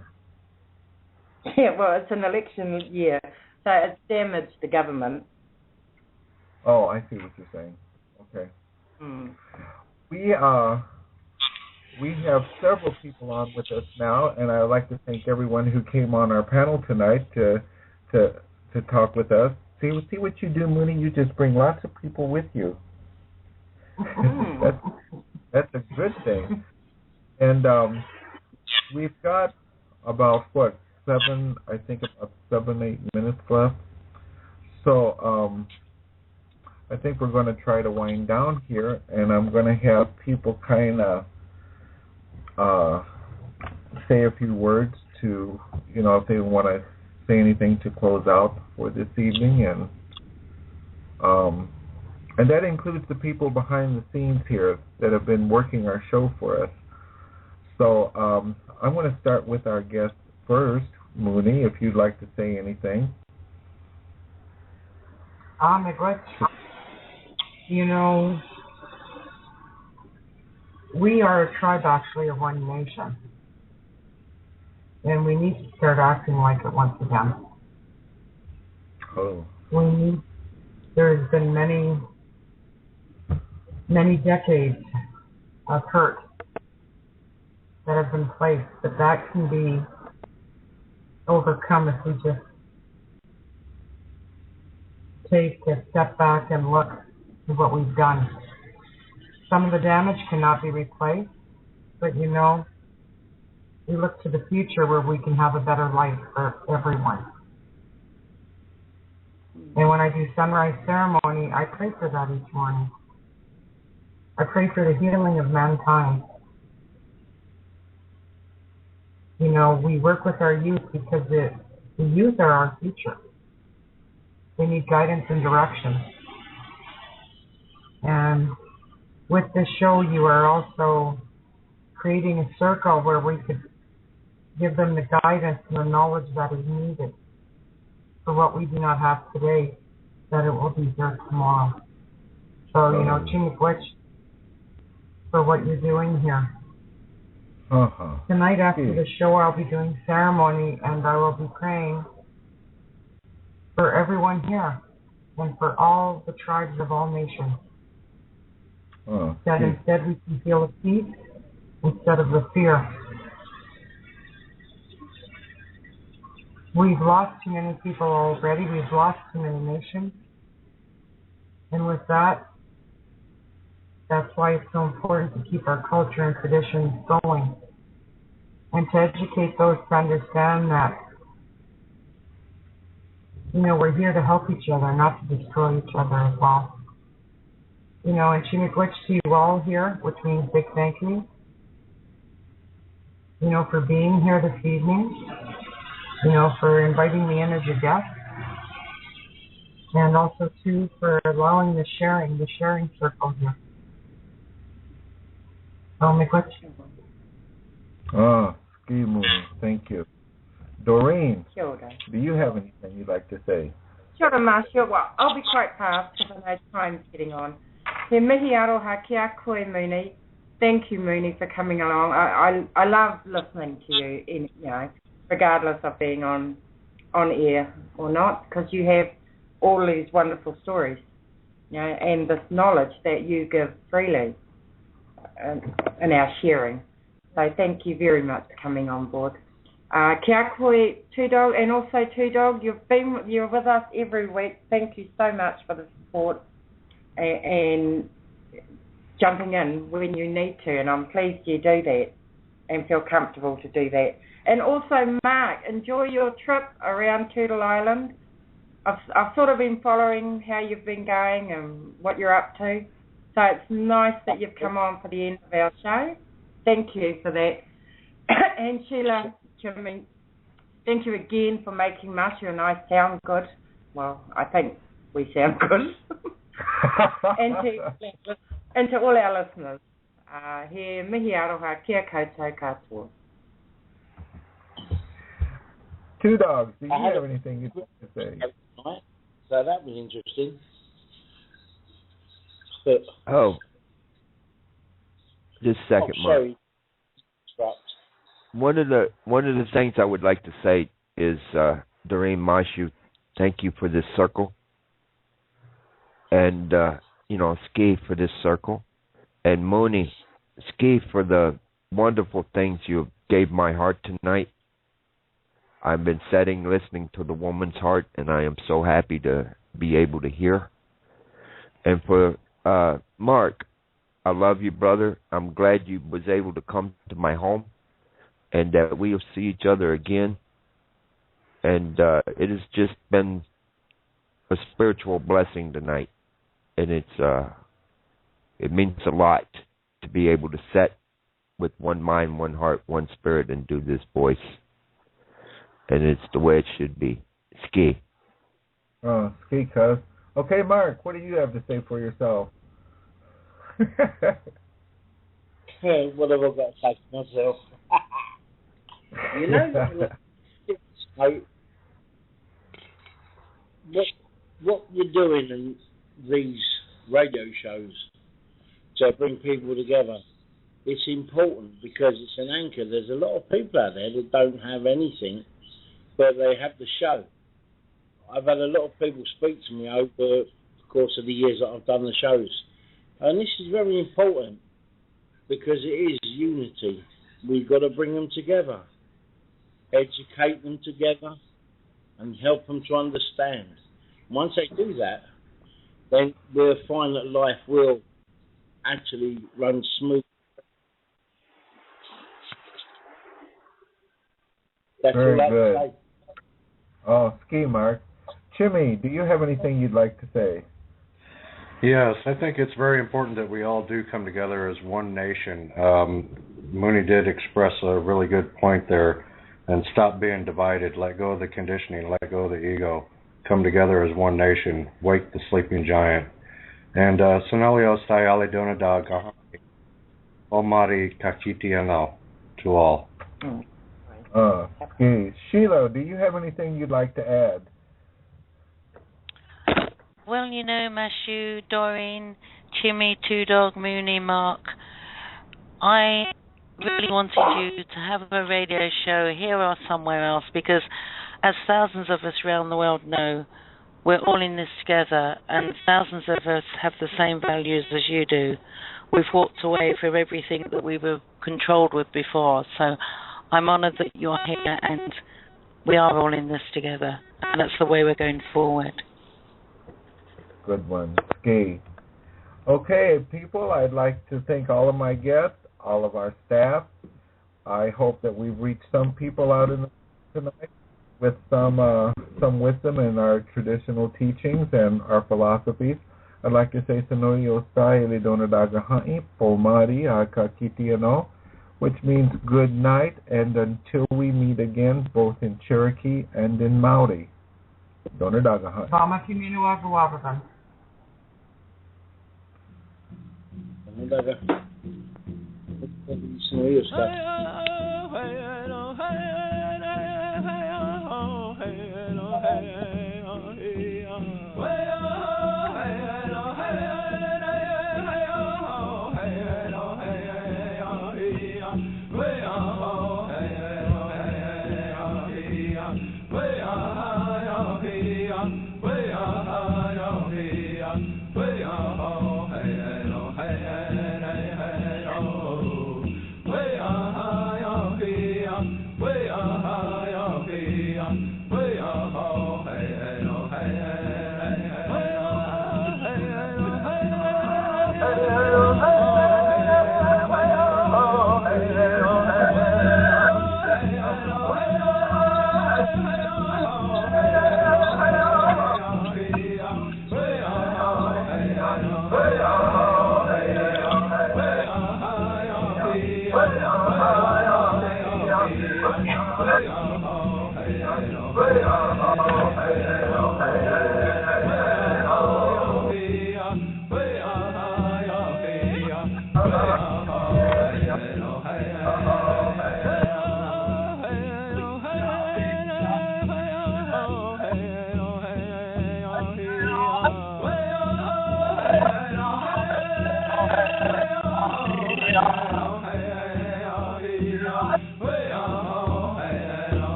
S3: Yeah, well, it's an election year, so it's damaged the government.
S2: Oh, I see what you're saying. Okay. We have several people on with us now, and I would like to thank everyone who came on our panel tonight to talk with us. See what you do, Moonie. You just bring lots of people with you. That's a good thing. And we've got about 7, 8 minutes left. So I think we're going to try to wind down here, and I'm going to have people kind of say a few words to, if they want to say anything to close out for this evening, and that includes the people behind the scenes here that have been working our show for us. So I'm going to start with our guest first, Moonie, if you'd like to say anything.
S4: We are a tribe actually of one nation, and we need to start acting like it once again.
S2: Oh.
S4: There's been many decades of hurt that have been placed, but that can be overcome if we just take a step back and look at what we've done. Some of the damage cannot be replaced, but we look to the future where we can have a better life for everyone. And when I do sunrise ceremony, I pray for that each morning. I pray for the healing of mankind. We work with our youth because the youth are our future. They need guidance and direction. And with this show, you are also creating a circle where we could give them the guidance and the knowledge that is needed for what we do not have today, that it will be there tomorrow. So, Chimmikwich, for what you're doing here. Tonight after the show, I'll be doing ceremony, and I will be praying for everyone here and for all the tribes of all nations. That instead we can feel a peace instead of the fear. We've lost too many people already. We've lost too many nations. And with that, that's why it's so important to keep our culture and traditions going, and to educate those to understand that, we're here to help each other, not to destroy each other as well. And Chimikwich to you all here, which means big thank you, for being here this evening, for inviting me in as your guest, and also, too, for allowing the sharing circle here. Mikwich.
S2: Ski Mooney, thank you. Doreen,
S3: Kia ora.
S2: do you have anything you'd like to say?
S3: Kia ora, mashu. Well, I'll be quite fast because I know time's getting on. He mihi aroha kia koe, Moonie. Thank you, Moonie, for coming along. I love listening to you, regardless of being on air or not, because you have all these wonderful stories, and this knowledge that you give freely in our sharing. So thank you very much for coming on board. Kia koe, Two-Dog, and also Two-Dog, you're with us every week. Thank you so much for the support and jumping in when you need to, and I'm pleased you do that and feel comfortable to do that. And also, Mark, enjoy your trip around Turtle Island. I've sort of been following how you've been going and what you're up to, so it's nice that you've come on for the end of our show. Thank you for that. And Sheila, Jimmy, thank you again for making mashu and I sound good. Well, I think we sound good. And to all our listeners, he mihi aroha kia koutou katoa.
S2: Two Dogs, do you have anything you'd like to say?
S8: So that was interesting.
S5: Just a second, Mark. One of the things I would like to say is, Doreen, mashu, thank you for this circle, and Ski for this circle, and Moonie, Ski for the wonderful things you gave my heart tonight. I've been listening to the woman's heart, and I am so happy to be able to hear. And for Mark, I love you, brother. I'm glad you was able to come to my home, and that we'll see each other again. And it has just been a spiritual blessing tonight, and it means a lot to be able to sit with one mind, one heart, one spirit, and do this voice. And it's the way it should be. Ski.
S2: Oh, ski, cuz. Okay, Mark, what do you have to say for yourself?
S8: What have I got to say for myself? What you're doing in these radio shows to bring people together, it's important because it's an anchor. There's a lot of people out there that don't have anything, but they have the show. I've had a lot of people speak to me over the course of the years that I've done the shows. And this is very important because it is unity. We've got to bring them together, educate them together, and help them to understand. Once they do that, then we'll find that life will actually run smooth. That's
S2: very
S8: all
S2: good.
S8: I say.
S2: Oh, Ski, Mark. Chimmy, do you have anything you'd like to say?
S7: Yes, I think it's very important that we all do come together as one nation. Moonie did express a really good point there, and stop being divided, let go of the conditioning, let go of the ego, come together as one nation, wake the sleeping giant. And Sonelio Stayali Donadaga, Omari Kakitiano to all.
S2: Sheila, do you have anything you'd like to add?
S9: Well, mashu, Doreen, Chimmy, Two-Dog, Moonie, Mark, I really wanted you to have a radio show here or somewhere else because, as thousands of us around the world know, we're all in this together, and thousands of us have the same values as you do. We've walked away from everything that we were controlled with before, so I'm honoured that you're here, and we are all in this together, and that's the way we're going forward.
S2: Good one. Ski. Okay, people, I'd like to thank all of my guests, all of our staff. I hope that we've reached some people out in the tonight with some wisdom in our traditional teachings and our philosophies. I'd like to say Sanoyo Sai Donadaga Ha'i Pomari Akakitiano, which means good night, and until we meet again, both in Cherokee and in Maori. Donadaga Ha'i.
S4: Tama Kiminu Agawabagan.
S8: Sonelio Stay.